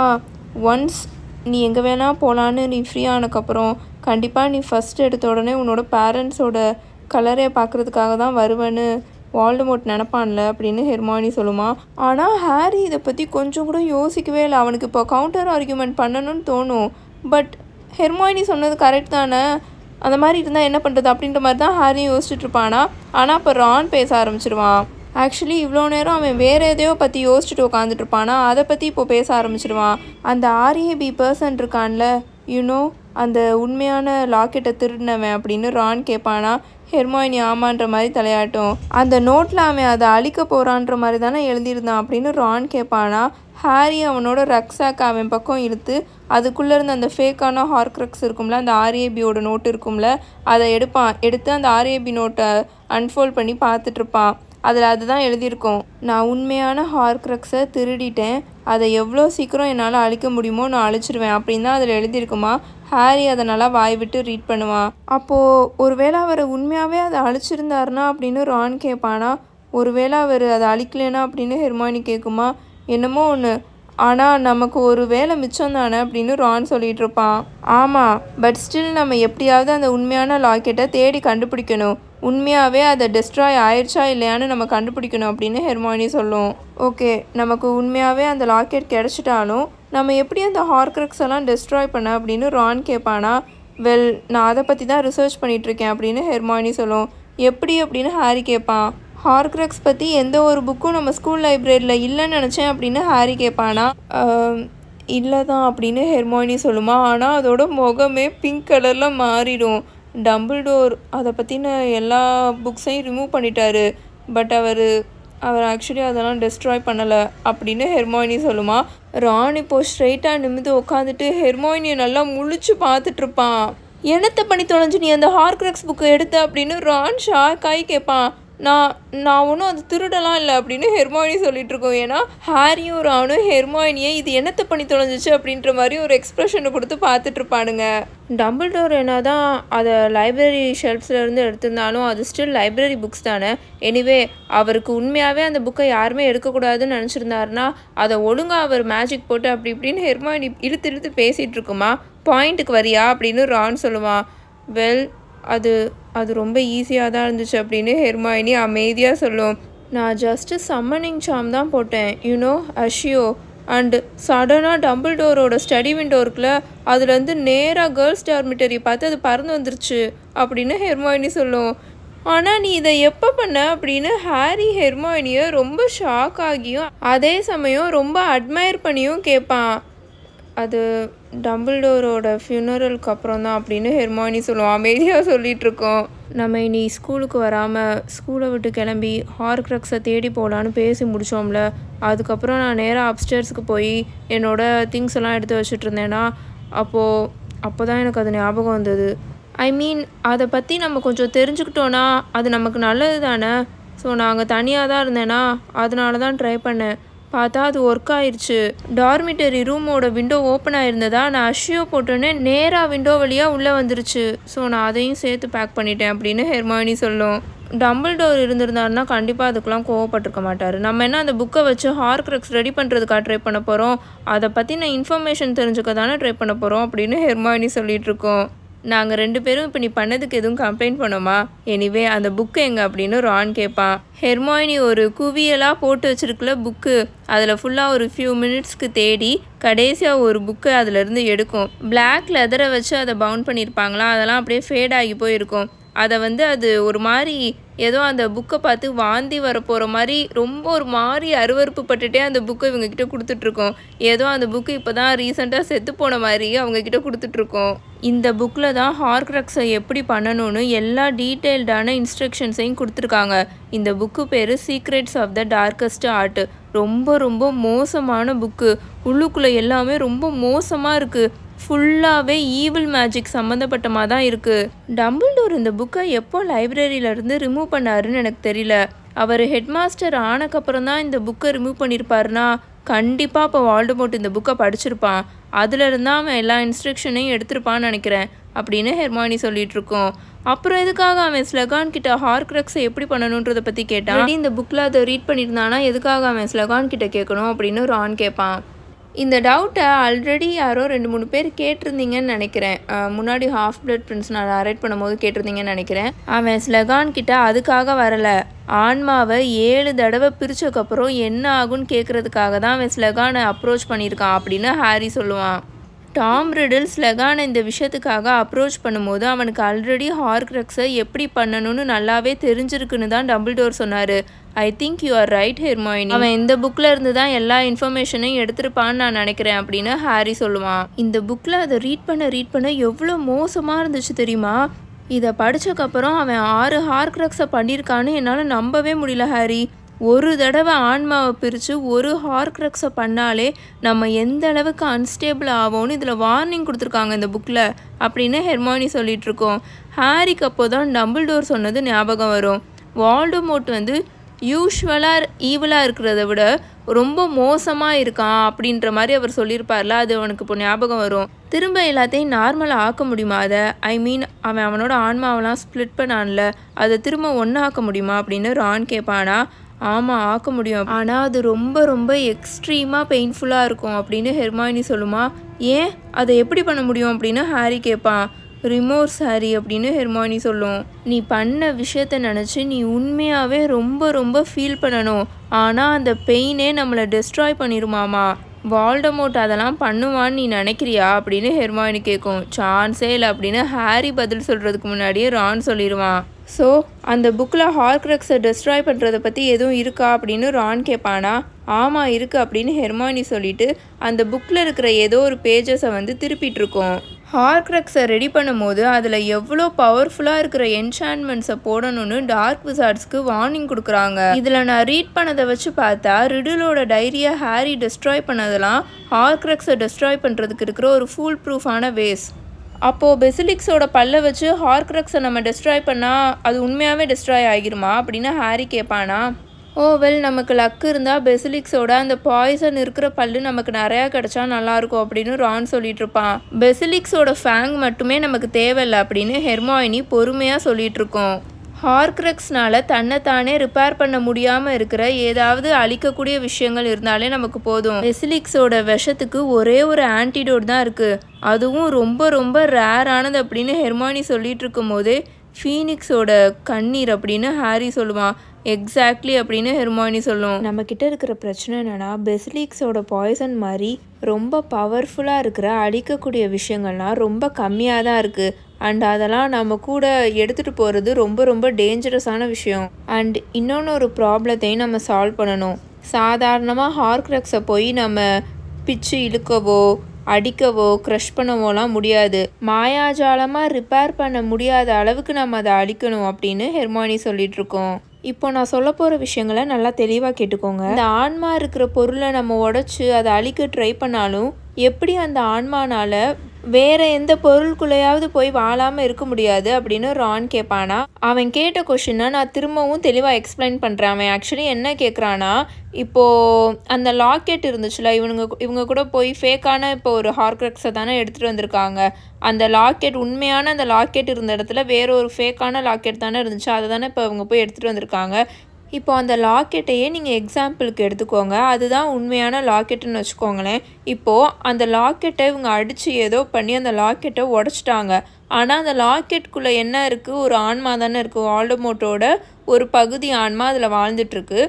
ஒன்ஸ் நீ எங்கே வேணால் போகலான்னு நீ ஃப்ரீ ஆனதுக்கப்புறம் கண்டிப்பாக நீ ஃபஸ்ட் எடுத்த உடனே உன்னோட பேரண்ட்ஸோட கலரை பார்க்குறதுக்காக தான் வருவேன்னு வால்டமோர்ட் நினப்பான்ல அப்படின்னு ஹெர்மாயினி சொல்லுமா. ஆனால் ஹாரி இதை பற்றி கொஞ்சம் கூட யோசிக்கவே இல்லை. அவனுக்கு இப்போ கவுண்டர் ஆர்கியூமெண்ட் பண்ணணும்னு தோணும். பட் ஹெர்மாயினி சொன்னது கரெக்ட் தானே, அந்த மாதிரி இருந்தால் என்ன பண்ணுறது அப்படின்ற மாதிரி தான் ஹாரி யோசிச்சுட்ருப்பானா. ஆனால் இப்போ ரான் பேச ஆரம்பிச்சிடுவான். ஆக்சுவலி இவ்வளோ நேரம் அவன் வேறு எதையோ பற்றி யோசிச்சுட்டு உட்காந்துட்ருப்பானா, அதை பற்றி இப்போ பேச ஆரம்பிச்சிடுவான். அந்த ஆர்ஏபி பர்சன் இருக்கான்ல, யூனோ அந்த உண்மையான லாக்கெட்டை திருடினவன் அப்படின்னு ரான் கேட்பானா. ஹெர்மாயினி ஆமான்ற மாதிரி தலையாட்டும். அந்த நோட்டில் அவன் அதை அழிக்க போகிறான்ற மாதிரி தானே எழுதியிருந்தான் அப்படின்னு ரான் கேட்பானா. ஹாரி அவனோட ரக்ஸாக் அவன் பக்கம் இழுத்து அதுக்குள்ளே இருந்த அந்த ஃபேக்கான ஹார்க்ரக்ஸ் இருக்கும்ல, அந்த ஆர்ஏபியோட நோட்டு இருக்கும்ல, அதை எடுத்து அந்த ஆர்ஏபி நோட்டை அன்ஃபோல்ட் பண்ணி பார்த்துட்ருப்பான். அதில் அதுதான் எழுதியிருக்கும், நான் உண்மையான ஹார்க்ரக்ஸை திருடிட்டேன், அதை எவ்வளோ சீக்கிரம் என்னால் அழிக்க முடியுமோ நான் அழிச்சிடுவேன் அப்படின்னு தான் அதில் எழுதியிருக்குமா. ஹாரி அதை நல்லா வாய் விட்டு ரீட் பண்ணுவான். அப்போது ஒருவேளை அவர் உண்மையாகவே அதை அழிச்சிருந்தாருனா அப்படின்னு ரான் கேட்பானா. ஒருவேளை அவர் அதை அழிக்கலைனா அப்படின்னு ஹெர்மாயினி கேட்குமா. என்னமோ ஒன்று, ஆனால் நமக்கு ஒரு வேலை மிச்சம் தானே அப்படின்னு ரான் சொல்லிகிட்டு இருப்பான். ஆமாம், பட் ஸ்டில் நம்ம எப்படியாவது அந்த உண்மையான லாக்கெட்டை தேடி கண்டுபிடிக்கணும். உண்மையாகவே அதை டெஸ்ட்ராய் ஆயிடுச்சா இல்லையான்னு நம்ம கண்டுபிடிக்கணும் அப்படின்னு ஹெர்மாயினி சொல்லும். ஓகே, நமக்கு உண்மையாகவே அந்த லாக்கெட் கிடச்சிட்டாலும் நம்ம எப்படி அந்த ஹார்க்ரக்ஸ் எல்லாம் டெஸ்ட்ராய் பண்ண அப்படின்னு ரான் கேட்பானா. வெல், நான் அதை பற்றி தான் ரிசர்ச் பண்ணிகிட்ருக்கேன் அப்படின்னு ஹெர்மாயினி சொல்லும். எப்படி அப்படின்னு ஹாரி கேட்பான். ஹார்க்ரக்ஸ் பற்றி எந்த ஒரு புக்கும் நம்ம ஸ்கூல் லைப்ரரியில் இல்லைன்னு நினச்சேன் அப்படின்னு ஹாரி கேட்பானா. இல்லை தான் அப்படின்னு ஹெர்மாயினி சொல்லுமா. ஆனால் அதோட முகமே பிங்க் கலரில் மாறிடும். டம்பிள்டோர் அதை பற்றின எல்லா புக்ஸையும் ரிமூவ் பண்ணிட்டாரு. பட் அவர் ஆக்சுவலி அதெல்லாம் டெஸ்ட்ராய் பண்ணலை அப்படின்னு ஹெர்மாயினி சொல்லுமா. ரான் இப்போ ஸ்ட்ரெயிட்டாக நிமிந்து உட்காந்துட்டு ஹெர்மாயினியை நல்லா முழிச்சு பார்த்துட்ருப்பான். என்னத்தை பண்ணி தொலைஞ்சு நீ அந்த ஹார்க்ரக்ஸ் புக்கை எடுத்த அப்படின்னு ரான் ஷாக் ஆகி கேட்பான். நான் ஒன்றும் அது திருடலாம் இல்லை அப்படின்னு ஹெர்மாயினி சொல்லிட்டு இருக்கோம். ஏன்னா ஹாரியும் ரானும் ஹெர்மாயினியை இது என்னத்தை பண்ணி தொலைஞ்சிச்சு அப்படின்ற மாதிரி ஒரு எக்ஸ்ப்ரெஷனை கொடுத்து பார்த்துட்ருப்பானுங்க. டம்பிள்டோர் என்ன தான் அதை லைப்ரரி ஷெல்ஃப்ஸ்லேருந்து எடுத்திருந்தாலும் அது ஸ்டில் லைப்ரரி புக்ஸ் தானே. எனிவே அவருக்கு உண்மையாகவே அந்த புக்கை யாருமே எடுக்கக்கூடாதுன்னு நினச்சிருந்தாருன்னா அதை ஒழுங்காக அவர் மேஜிக் போட்டு அப்படி இப்படின்னு ஹெர்மாயினி இழுத்து பேசிகிட்டு இருக்குமா. பாயிண்ட்டுக்கு வரியா அப்படின்னு ரான் சொல்லுவான். வெல், அது ரொம்ப ஈஸியாக தான் இருந்துச்சு அப்படின்னு ஹெர்மாயினி அமைதியாக சொல்லும். நான் ஜஸ்ட்டு சம்மனிங் சாம் தான் போட்டேன், யூனோ அஷியோ. அண்டு சடனாக டம்பிள்டோரோட ஸ்டடி விண்டோ இருக்குல்ல, அதுலேருந்து நேராக கேர்ள்ஸ் டார்மிட்டரி பார்த்து அது பறந்து வந்துருச்சு அப்படின்னு ஹெர்மாயினி சொல்லும். ஆனால் நீ இதை எப்போ பண்ண அப்படின்னு ஹாரி ஹெர்மாயினியை ரொம்ப ஷாக் ஆகியும் அதே சமயம் ரொம்ப அட்மையர் பண்ணியும் கேட்பான். அது டம்பிள்டோரோட ஃபியூனரலுக்கு அப்புறம் தான் அப்படின்னு ஹெர்மாயினி சொல்லுவோம். அமைதியாக சொல்லிகிட்ருக்கோம். நம்ம இனி ஸ்கூலுக்கு வராமல் ஸ்கூலை விட்டு கிளம்பி ஹார்க்ரக்ஸை தேடி போகலான்னு பேசி முடித்தோம்ல. அதுக்கப்புறம் நான் நேராக அப்ஸ்டேர்ஸுக்கு போய் என்னோடய திங்ஸ் எல்லாம் எடுத்து வச்சுட்டு இருந்தேன்னா அப்போ தான் எனக்கு அது ஞாபகம் வந்தது. ஐ மீன் அதை பற்றி நம்ம கொஞ்சம் தெரிஞ்சுக்கிட்டோன்னா அது நமக்கு நல்லது தானே. ஸோ நாங்கள் தனியாக தான் இருந்தேன்னா அதனால தான் ட்ரை பண்ணேன். பார்த்தா அது ஒர்க் ஆயிடுச்சு. டார்மிட்டரி ரூமோட விண்டோ ஓப்பன் ஆயிருந்ததா நான் அஷியோ போட்டோன்னே நேராக விண்டோ வழியாக உள்ளே வந்துருச்சு. ஸோ நான் அதையும் சேர்த்து பேக் பண்ணிட்டேன் அப்படின்னு ஹெர்மாயினி சொல்லும். டம்பிள்டோர் இருந்திருந்தாருன்னா கண்டிப்பாக அதுக்கெலாம் கோவப்பட்டிருக்க மாட்டார். நம்ம என்ன அந்த புக்கை வச்சு ஹார்க்ரக்ஸ் ரெடி பண்ணுறதுக்காக ட்ரை பண்ண போகிறோம், அதை பற்றின இன்ஃபர்மேஷன் தெரிஞ்சுக்க தானே ட்ரை பண்ண போகிறோம் அப்படின்னு ஹெர்மாயினி சொல்லிகிட்ருக்கோம். நாங்கள் 2 பேரும் இப்போ நீ பண்ணதுக்கு எதுவும் கம்ப்ளைண்ட் பண்ணோமா? எனிவே அந்த புக்கு எங்கே அப்படின்னு ரான் கேட்பான். ஹெர்மாயினி ஒரு குவியலாக போட்டு வச்சுருக்குல புக்கு, அதில் ஃபுல்லாக ஒரு ஃபியூ மினிட்ஸ்க்கு தேடி கடைசியாக ஒரு புக்கு அதிலேருந்து எடுக்கும். பிளாக் லெதரை வச்சு அதை பவுண்ட் பண்ணியிருப்பாங்களா, அதெல்லாம் அப்படியே ஃபேட் ஆகி போயிருக்கும். அதை அது ஒரு மாதிரி ஏதோ அந்த புக்கை பார்த்து வாந்தி வரப்போகிற மாதிரி ரொம்ப ஒரு மாதிரி அருவறுப்பு பட்டுட்டே அந்த புக்கை இவங்கக்கிட்ட கொடுத்துட்ருக்கோம். ஏதோ அந்த புக்கு இப்போ தான் ரீசெண்டாக செத்து போன மாதிரி அவங்கக்கிட்ட கொடுத்துட்ருக்கோம். இந்த புக்கில் தான் ஹார்க்ரக்ஸை எப்படி பண்ணணும்னு எல்லா டீட்டெயில்டான இன்ஸ்ட்ரக்ஷன்ஸையும் கொடுத்துருக்காங்க. இந்த புக்கு பேர் secrets of the darkest art. ரொம்ப ரொம்ப மோசமான புக்கு. உள்ளுக்குள்ளே எல்லாமே ரொம்ப மோசமாக இருக்குது. ஃபுல்லாகவே ஈவில் மேஜிக் சம்மந்தப்பட்டமாக தான் இருக்குது. டம்பிள்டோர் இந்த புக்கை எப்போ லைப்ரரியிலேருந்து ரிமூவ் பண்ணாருன்னு எனக்கு தெரியல. அவர் ஹெட்மாஸ்டர் ஆனக்கப்புறம் தான் இந்த புக்கை ரிமூவ் பண்ணியிருப்பாருனா கண்டிப்பாக அப்போ வால்டமோர்ட் இந்த புக்கை படிச்சிருப்பான். அதுலேருந்து அவன் எல்லா இன்ஸ்ட்ரக்ஷனையும் எடுத்திருப்பான்னு நினைக்கிறேன் அப்படின்னு ஹெர்மாயினி சொல்லிட்டு இருக்கோம். அப்புறம் எதுக்காக அவன் ஸ்லெகான் கிட்ட ஹார்க்ரக்ஸை எப்படி பண்ணணுன்றதை பற்றி கேட்டான். இந்த புக்கில் அதை ரீட் பண்ணியிருந்தானா எதுக்காக அவன் ஸ்லெகான் கிட்ட கேட்கணும் அப்படின்னு ரான் கேட்பான். இந்த டவுட்டை ஆல்ரெடி யாரோ 2-3 பேர் கேட்டிருந்தீங்கன்னு நினைக்கிறேன். முன்னாடி ஹாஃப் பிளட் பிரின்ஸ் நான் நரேட் பண்ணும்போது கேட்டிருந்தீங்கன்னு நினைக்கிறேன். அவன் ஸ்லெகான் கிட்ட அதுக்காக வரலை, ஆன்மாவை 7 தடவை பிரிச்சதுக்கப்புறம் என்ன ஆகுன்னு கேட்குறதுக்காக தான் அவன் ஸ்லெகானை அப்ரோச் பண்ணியிருக்கான் அப்படின்னு ஹாரி சொல்லுவான். டாம் ரிடில் ஸ்லெகானை இந்த விஷயத்துக்காக அப்ரோச் பண்ணும்போது அவனுக்கு ஆல்ரெடி ஹார்க்ரக்ஸை எப்படி பண்ணணும்னு நல்லாவே தெரிஞ்சிருக்குன்னு தான் டம்பிள்டோர் சொன்னார். I think you are right Hermione, அவன் இந்த புக்கில் இருந்து தான் எல்லா இன்ஃபர்மேஷனையும் எடுத்திருப்பான்னு நான் நினைக்கிறேன் அப்படின்னு ஹாரி சொல்லுவான். இந்த புக்கில் அதை ரீட் பண்ண எவ்வளோ மோசமாக இருந்துச்சு தெரியுமா? இதை படித்ததுக்கப்புறம் அவன் 6 ஹார்க்ரக்ஸை பண்ணியிருக்கான்னு என்னால் நம்பவே முடியல ஹாரி. ஒரு தடவை ஆன்மாவை பிரித்து ஒரு ஹார்க்ரக்ஸை பண்ணாலே நம்ம எந்த அளவுக்கு அன்ஸ்டேபிள் ஆவோன்னு இதில் வார்னிங் கொடுத்துருக்காங்க இந்த புக்கில் அப்படின்னு ஹெர்மாயினி சொல்லிட்டு இருக்கோம். ஹாரிக்கு அப்போ தான் டம்பிள்டோர் சொன்னது ஞாபகம் வரும். வால்டமோர்ட் யூஸ்வலாக ஈவலாக இருக்கிறத விட ரொம்ப மோசமாக இருக்கான் அப்படின்ற மாதிரி அவர் சொல்லியிருப்பார்ல, அது அவனுக்கு இப்போ ஞாபகம் வரும். திரும்ப எல்லாத்தையும் நார்மலாக ஆக்க முடியுமா? அதை அவனோட ஆன்மாவெல்லாம் ஸ்ப்ளிட் பண்ணான்ல, அதை திரும்ப ஒன்றா ஆக்க முடியுமா அப்படின்னு ரான் கேட்பானா. ஆமாம் ஆக்க முடியும், ஆனால் அது ரொம்ப ரொம்ப எக்ஸ்ட்ரீமாக பெயின்ஃபுல்லாக இருக்கும் அப்படின்னு ஹெர்மாயினி சொல்லுமா. ஏன் அதை எப்படி பண்ண முடியும் அப்படின்னு ஹாரி கேட்பான். ரிமோர்ஸ் ஹாரி அப்படின்னு ஹெர்மாயினி சொல்லும். நீ பண்ண விஷயத்த நினச்சி நீ உண்மையாகவே ரொம்ப ரொம்ப ஃபீல் பண்ணணும், ஆனால் அந்த பெயினே நம்மளை டெஸ்ட்ராய் பண்ணிடுமாமா. வால்டமோர்ட் அதெல்லாம் பண்ணுவான்னு நீ நினைக்கிறியா அப்படின்னு ஹெர்மாயினி கேட்கும். சான்ஸே இல்லை அப்படின்னு ஹாரி பதில் சொல்கிறதுக்கு முன்னாடியே ரான் சொல்லிடுவான். ஸோ அந்த புக்கில் ஹார்க்ரக்ஸை டெஸ்ட்ராய் பண்ணுறதை பற்றி எதுவும் இருக்கா அப்படின்னு ரான் கேட்பானா. ஆமாம் இருக்குது அப்படின்னு ஹெர்மாயினி சொல்லிவிட்டு அந்த புக்கில் இருக்கிற ஏதோ ஒரு பேஜஸை திருப்பிட்டுருக்கோம். ஹார்க்ரக்ஸை ரெடி பண்ணும்போது அதில் எவ்வளோ பவர்ஃபுல்லாக இருக்கிற என்சான்மெண்ட்ஸை போடணும்னு டார்க் விசார்ட்ஸ்க்கு வார்னிங் கொடுக்குறாங்க. இதில் நான் ரீட் பண்ணதை வச்சு பார்த்தா ரிடிலோட டைரியை ஹாரி டெஸ்ட்ராய் பண்ணதெல்லாம் ஹார்க்ரக்ஸை டெஸ்ட்ராய் பண்ணுறதுக்கு இருக்கிற ஒரு ஃபுல் ப்ரூஃபான வேஸ். அப்போது பெசிலிக்ஸோட பல்லை வச்சு ஹார்க்ரக்ஸை நம்ம டெஸ்ட்ராய் பண்ணால் அது உண்மையாகவே டெஸ்ட்ராய் ஆகிருமா அப்படின்னு ஹாரி கேட்பானா. வெல் நமக்கு லக்கு இருந்தால் பெசிலிக்ஸோட அந்த பாய்சன் இருக்கிற பல்லு நமக்கு நிறையா கிடச்சா நல்லாயிருக்கும் அப்படின்னு ரான் சொல்லிட்டு இருப்பான். பெசிலிக்ஸோட ஃபேங் மட்டுமே நமக்கு தேவையில்லை அப்படின்னு ஹெர்மாயினி பொறுமையாக சொல்லிட்டு இருக்கோம். ஹார்க்ரக்ஸ்னால் தன்னைத்தானே ரிப்பேர் பண்ண முடியாமல் இருக்கிற ஏதாவது அழிக்கக்கூடிய விஷயங்கள் இருந்தாலே நமக்கு போதும். பெசிலிக்ஸோட விஷத்துக்கு ஒரே ஒரு ஆன்டிடோட் தான் இருக்குது, அதுவும் ரொம்ப ரொம்ப ரேரானது அப்படின்னு ஹெர்மாயினி சொல்லிட்டு இருக்கும் போதே ஃபீனிக்ஸோட கண்ணீர் அப்படின்னு ஹாரி சொல்லுவான். எக்ஸாக்ட்லி அப்படின்னு ஹெர்மாயினி சொல்லும். நம்மக்கிட்ட இருக்கிற பிரச்சனை என்னென்னா பெசிலிக்ஸோட பாய்சன் மாதிரி ரொம்ப பவர்ஃபுல்லாக இருக்கிற அழிக்கக்கூடிய விஷயங்கள்லாம் ரொம்ப கம்மியாக தான் இருக்குது. அண்ட் அதெல்லாம் நம்ம கூட எடுத்துகிட்டு போகிறது ரொம்ப ரொம்ப டேஞ்சரஸான விஷயம். அண்ட் இன்னொன்று ஒரு ப்ராப்ளத்தையும் நம்ம சால்வ் பண்ணணும். சாதாரணமாக ஹார்க்ரக்ஸை போய் நம்ம பிச்சு இழுக்கவோ அடிக்கவோ க்ரஷ் பண்ணவோலாம் முடியாது. மாயாஜாலமாக ரிப்பேர் பண்ண முடியாத அளவுக்கு நம்ம அதை அழிக்கணும் அப்படின்னு ஹெர்மாயினி சொல்லிட்டு இருக்கோம். இப்போ நான் சொல்ல போகிற விஷயங்களை நல்லா தெளிவாக கேட்டுக்கோங்க. இந்த ஆன்மா இருக்கிற பொருளை நம்ம உடச்சி அதை அழிக்க ட்ரை பண்ணாலும் எப்படி அந்த ஆன்மானால் வேற எந்த பொருளுக்குள்ளேயாவது போய் வாழாமல் இருக்க முடியாது அப்படின்னு ரான் கேட்பானா. அவன் கேட்ட கொஷினை நான் திரும்பவும் தெளிவாக எக்ஸ்பிளைன் பண்ணுறேன். அவன் ஆக்சுவலி என்ன கேட்குறான்னா, இப்போது அந்த லாக்கெட் இருந்துச்சுல, இவங்க கூட போய் ஃபேக்கான இப்போ ஒரு ஹார்க்ரக்ஸை தானே எடுத்துகிட்டு வந்திருக்காங்க. அந்த லாக்கெட் உண்மையான அந்த லாக்கெட் இருந்த இடத்துல வேற ஒரு ஃபேக்கான லாக்கெட் தானே இருந்துச்சு, அதை தானே இப்போ இவங்க போய் எடுத்துகிட்டு வந்திருக்காங்க. இப்போ அந்த லாக்கெட்டையே நீங்கள் எக்ஸாம்பிளுக்கு எடுத்துக்கோங்க, அதுதான் உண்மையான லாக்கெட்டுன்னு வச்சுக்கோங்களேன். இப்போது அந்த லாக்கெட்டை இவங்க அடித்து ஏதோ பண்ணி அந்த லாக்கெட்டை உடச்சிட்டாங்க. ஆனால் அந்த லாக்கெட்டுக்குள்ளே என்ன இருக்குது, ஒரு ஆன்மா தானே இருக்குது. வால்டமோர்ட்டோட ஒரு பகுதி ஆன்மா அதில் வாழ்ந்துட்டுருக்கு.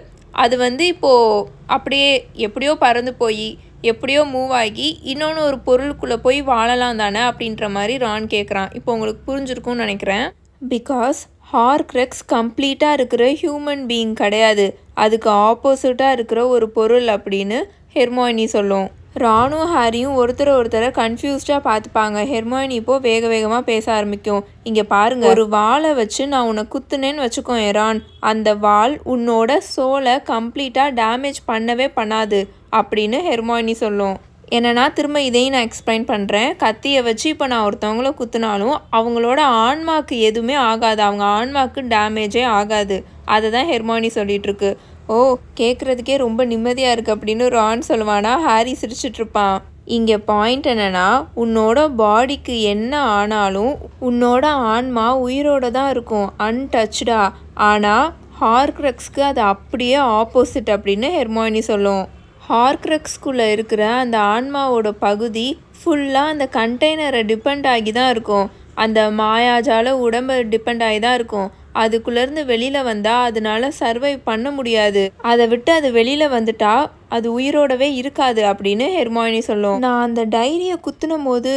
அது இப்போது அப்படியே எப்படியோ பறந்து போய் எப்படியோ மூவ் ஆகி இன்னொன்று ஒரு பொருளுக்குள்ளே போய் வாழலாம் தானே அப்படின்ற மாதிரி ரான் கேட்குறான். இப்போ உங்களுக்கு புரிஞ்சிருக்கும்னு நினைக்கிறேன். பிகாஸ் ஹார்க்ரக்ஸ் கம்ப்ளீட்டாக இருக்கிற ஹியூமன் பீயிங் கிடையாது, அதுக்கு ஆப்போசிட்டாக இருக்கிற ஒரு பொருள் அப்படின்னு ஹெர்மாயினி சொல்லும். ரானும் ஹாரியும் ஒருத்தரை கன்ஃபியூஸ்டாக பார்த்துப்பாங்க. ஹெர்மாயினி இப்போது வேக வேகமாக பேச ஆரம்பிக்கும். இங்கே பாருங்கள், ஒரு வாளை வச்சு நான் உன்னை குத்துனேன்னு வச்சுக்கோ ரான், அந்த வாள் உன்னோட சோலை கம்ப்ளீட்டாக டேமேஜ் பண்ணவே பண்ணாது அப்படின்னு ஹெர்மாயினி சொல்லும். என்னன்னா திரும்ப இதையும் நான் எக்ஸ்பிளைன் பண்ணுறேன். கத்தியை வச்சு இப்போ நான் ஒருத்தவங்கள குத்துனாலும் அவங்களோட ஆன்மாக்கு எதுவுமே ஆகாது, அவங்க ஆன்மாக்கு டேமேஜே ஆகாது. அதை தான் ஹெர்மானி சொல்லிகிட்ருக்கு. ஓ, கேட்குறதுக்கே ரொம்ப நிம்மதியாக இருக்குது அப்படின்னு ரான் சொல்லுவானா. ஹாரி சிரிச்சிட்ருப்பான். இங்கே பாயிண்ட் என்னென்னா, உன்னோட பாடிக்கு என்ன ஆனாலும் உன்னோட ஆன்மா உயிரோட தான் இருக்கும், அன்டச்டா. ஆனால் ஹார்க்ரக்ஸ்க்கு அது அப்படியே ஆப்போசிட் அப்படின்னு ஹெர்மானி சொல்லும். ஹார்க்ரக்ஸ்குள்ளே இருக்கிற அந்த ஆன்மாவோட பகுதி ஃபுல்லாக அந்த கண்டெய்னரை டிபெண்ட் ஆகி தான் இருக்கும், அந்த மாயாஜால உடம்பை டிபெண்ட் ஆகி தான் இருக்கும். அதுக்குள்ளேருந்து வெளியில் வந்தால் அதனால சர்வை பண்ண முடியாது, அதை விட்டு அது வெளியில் வந்துட்டா அது உயிரோடவே இருக்காது அப்படின்னு ஹெர்மாயினி சொல்லும். நான் அந்த டைரியை குத்துனும் போது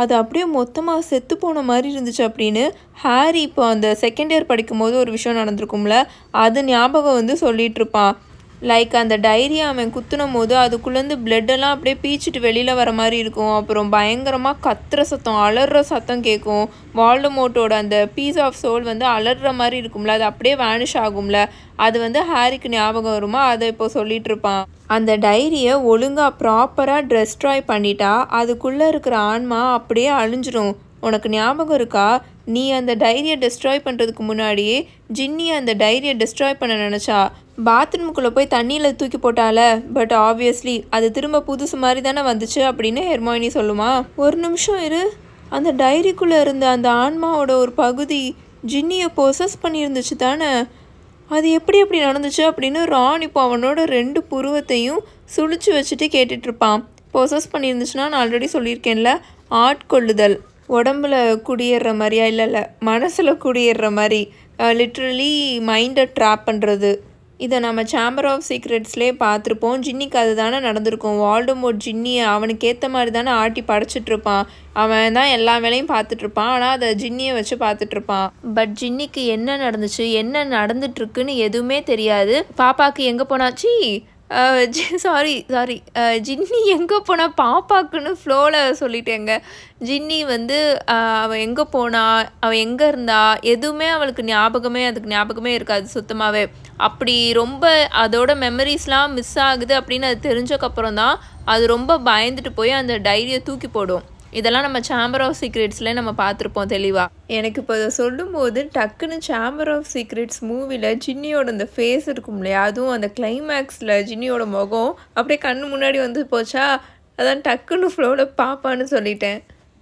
அது அப்படியே மொத்தமாக செத்து போன மாதிரி இருந்துச்சு அப்படின்னு ஹாரி இப்போ அந்த செகண்ட் இயர் படிக்கும் போது ஒரு விஷயம் நடந்திருக்கும்ல, அது ஞாபகம் வந்து சொல்லிகிட்ருப்பான். லைக் அந்த டைரியை அவன் குத்துனும் போது அதுக்குள்ளேருந்து பிளட்டெல்லாம் அப்படியே பீச்சிட்டு வெளியில் வர மாதிரி இருக்கும். அப்புறம் பயங்கரமாக கத்துற சத்தம், அலற சத்தம் கேட்கும். வால்டமோர்ட்டோட அந்த பீஸ் ஆஃப் சோல் வந்து அலற மாதிரி இருக்கும்ல, அது அப்படியே வேனிஷ் ஆகும்ல, அது வந்து ஹாரிக்கு ஞாபகம் வருமா, அதை இப்போ சொல்லிட்டு இருப்பான். அந்த டைரியை ஒழுங்காக ப்ராப்பராக டெஸ்ட்ராய் பண்ணிட்டா அதுக்குள்ளே இருக்கிற ஆன்மா அப்படியே அழிஞ்சிரும். உனக்கு ஞாபகம் இருக்கா, நீ அந்த டைரியை டெஸ்ட்ராய் பண்ணுறதுக்கு முன்னாடியே ஜின்னி அந்த டைரியை டெஸ்ட்ராய் பண்ண நினச்சா பாத்ரூமுக்குள்ளே போய் தண்ணியில் தூக்கி போட்டால, பட் ஆப்வியஸ்லி அது திரும்ப புதுசு மாதிரி தானே வந்துச்சு அப்படின்னு ஹெர்மாயினி சொல்லுமா. ஒரு நிமிஷம் இரு, அந்த டைரிக்குள்ளே இருந்த அந்த ஆன்மாவோட ஒரு பகுதி ஜின்னியை பொசஸ் பண்ணியிருந்துச்சு தானே, அது எப்படி எப்படி நடந்துச்சு அப்படின்னு ரான் இப்போ அவனோட 2 புருவத்தையும் சுழிச்சு வச்சுட்டு கேட்டுட்ருப்பான். பொசஸ் பண்ணியிருந்துச்சுன்னா நான் ஆல்ரெடி சொல்லியிருக்கேன்ல, ஆட்கொள்ளுதல், உடம்புல குடியேற மாதிரியா, இல்லை மனசில் குடியேற மாதிரி, லிட்ரலி மைண்டை ட்ராப் பண்ணுறது. இதை நம்ம சேம்பர் ஆஃப் சீக்ரெட்ஸ்லேயே பார்த்துருப்போம். ஜின்னிக்கு அது தானே நடந்திருக்கும். வால்டமோர்ட் ஜின்னியை அவனுக்கு ஏற்ற மாதிரி தானே ஆட்டி படைச்சிட்ருப்பான். அவன் தான் எல்லா வேலையும் பார்த்துட்ருப்பான், ஆனால் அதை ஜின்னியை வச்சு பார்த்துட்ருப்பான். பட் ஜின்னிக்கு என்ன நடந்துச்சு, என்ன நடந்துட்டுருக்குன்னு எதுவுமே தெரியாது. பாப்பாவுக்கு எங்கே போனாச்சு, சாரி ஜின்னி எங்கே போனால் பாப்பாக்குன்னு ஃப்ளோவில் சொல்லிட்டேங்க. ஜின்னி வந்து அவள் எங்கே போனா, அவள் எங்கே இருந்தா, எதுவுமே அவளுக்கு அதுக்கு ஞாபகமே இருக்காது சுத்தமாகவே. அப்படி ரொம்ப அதோட மெமரிஸ்லாம் மிஸ் ஆகுது அப்படின்னு அது தெரிஞ்சக்கப்புறம் தான் அது ரொம்ப பயந்துட்டு போய் அந்த டைரியை தூக்கி போடும். இதெல்லாம் நம்ம சேம்பர் ஆஃப் சீக்ரெட்ஸ்லேயே நம்ம பார்த்துருப்போம் தெளிவாக. எனக்கு இப்போ அதை சொல்லும்போது டக்குன்னு சேம்பர் ஆஃப் சீக்ரெட்ஸ் மூவியில் ஜின்னியோட அந்த ஃபேஸ் இருக்கும் இல்லையா, அதுவும் அந்த கிளைமேக்ஸில் ஜின்னியோட முகம் அப்படியே கண்ணு முன்னாடி வந்து போச்சா, அதான் டக்குன்னு ஃப்ளோவில் பாப்பான்னு சொல்லிட்டேன்.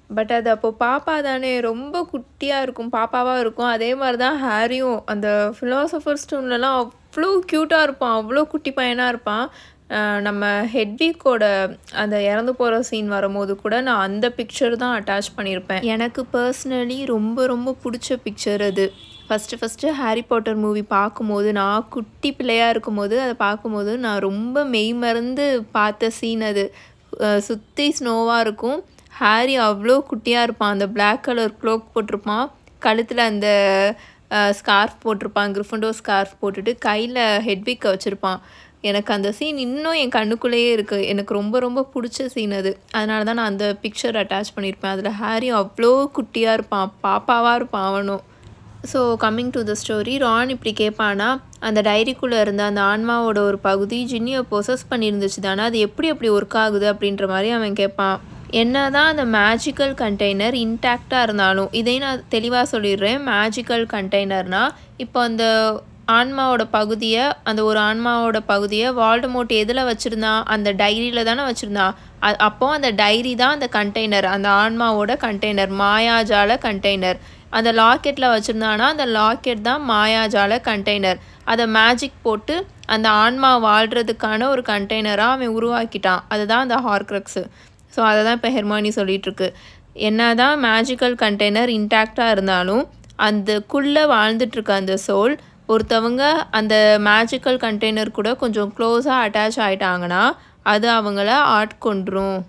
பட் அது அப்போது பாப்பா தானே, ரொம்ப குட்டியாக இருக்கும், பாப்பாவாக இருக்கும். அதே மாதிரி தான் ஹாரியும் அந்த ஃபிலாசபர் ஸ்டோன்லலாம் அவ்வளோ க்யூட்டாக இருப்பான், அவ்வளோ குட்டி பையனாக இருப்பான். நம்ம ஹெட்விக்கோட அந்த இறந்து போகிற சீன் வரும்போது கூட நான் அந்த பிக்சர் தான் அட்டாச் பண்ணியிருப்பேன். எனக்கு பர்சனலி ரொம்ப ரொம்ப பிடிச்ச பிக்சர் அது. ஃபஸ்ட்டு ஹாரி பாட்டர் மூவி பார்க்கும்போது, நான் குட்டி பிள்ளையாக இருக்கும்போது அதை பார்க்கும்போது நான் ரொம்ப மெய்மறந்து பார்த்த சீன் அது. சுற்றி ஸ்னோவாக இருக்கும், ஹாரி அவ்வளோ குட்டியாக இருப்பான், அந்த பிளாக் கலர் க்ளோக் போட்டிருப்பான், கழுத்தில் அந்த ஸ்கார்ஃப் போட்டிருப்பான், கிரிஃபண்டோர் ஸ்கார்ஃப் போட்டுட்டு கையில் ஹெட்விக்கை வச்சுருப்பான். எனக்கு அந்த சீன் இன்னும் என் கண்ணுக்குள்ளேயே இருக்குது. எனக்கு ரொம்ப ரொம்ப பிடிச்ச சீன் அது. அதனால தான் நான் அந்த பிக்சர் அட்டாச் பண்ணியிருப்பேன். அதில் ஹாரி அவ்வளோ குட்டியாக இருப்பான், பாப்பாவாக இருப்பான் அவனும். So coming to the story, Ron இப்படி கேட்பானா, அந்த டைரிக்குள்ளே இருந்த அந்த ஆன்மாவோட ஒரு பகுதி ஜின்னியை பொசஸ் பண்ணியிருந்துச்சு தானே, அது எப்படி ஒர்க் ஆகுது அப்படின்ற மாதிரி அவன் கேட்பான். என்ன தான் அந்த மேஜிக்கல் கண்டெய்னர் இன்டாக்டாக இருந்தாலும், இதையும் நான் தெளிவாக சொல்லிடுறேன். மேஜிக்கல் கண்டெய்னர்னால் இப்போ அந்த ஆன்மாவோட பகுதியை, அந்த ஒரு ஆன்மாவோட பகுதியை வால்டமோர்ட் எதில் வச்சுருந்தான், அந்த டைரியில் தானே வச்சுருந்தான். அப்போது அந்த டைரி தான் அந்த கண்டெய்னர், அந்த ஆன்மாவோட கண்டெய்னர், மாயாஜால கண்டெய்னர். அந்த லாக்கெட்டில் வச்சுருந்தானா அந்த லாக்கெட் தான் மாயாஜால கண்டெய்னர். அதை மேஜிக் போட்டு அந்த ஆன்மா வாழ்கிறதுக்கான ஒரு கண்டெய்னராக அவன் உருவாக்கிட்டான். அதுதான் அந்த ஹார்க்ரக்ஸு. ஸோ அதை தான் இப்போ ஹெர்மாயினி சொல்லிகிட்ருக்கு. என்ன தான் மேஜிக்கல் கண்டெய்னர் இன்டாக்டாக இருந்தாலும் அதுக்குள்ளே வாழ்ந்துட்டுருக்க அந்த சோல் ஒருத்தவங்க அந்த மேஜிக்கல் கண்டெய்னர் கூட கொஞ்சம் க்ளோஸாக அட்டாச் ஆகிட்டாங்கன்னா அது அவங்கள ஆட்கொண்டுரும்.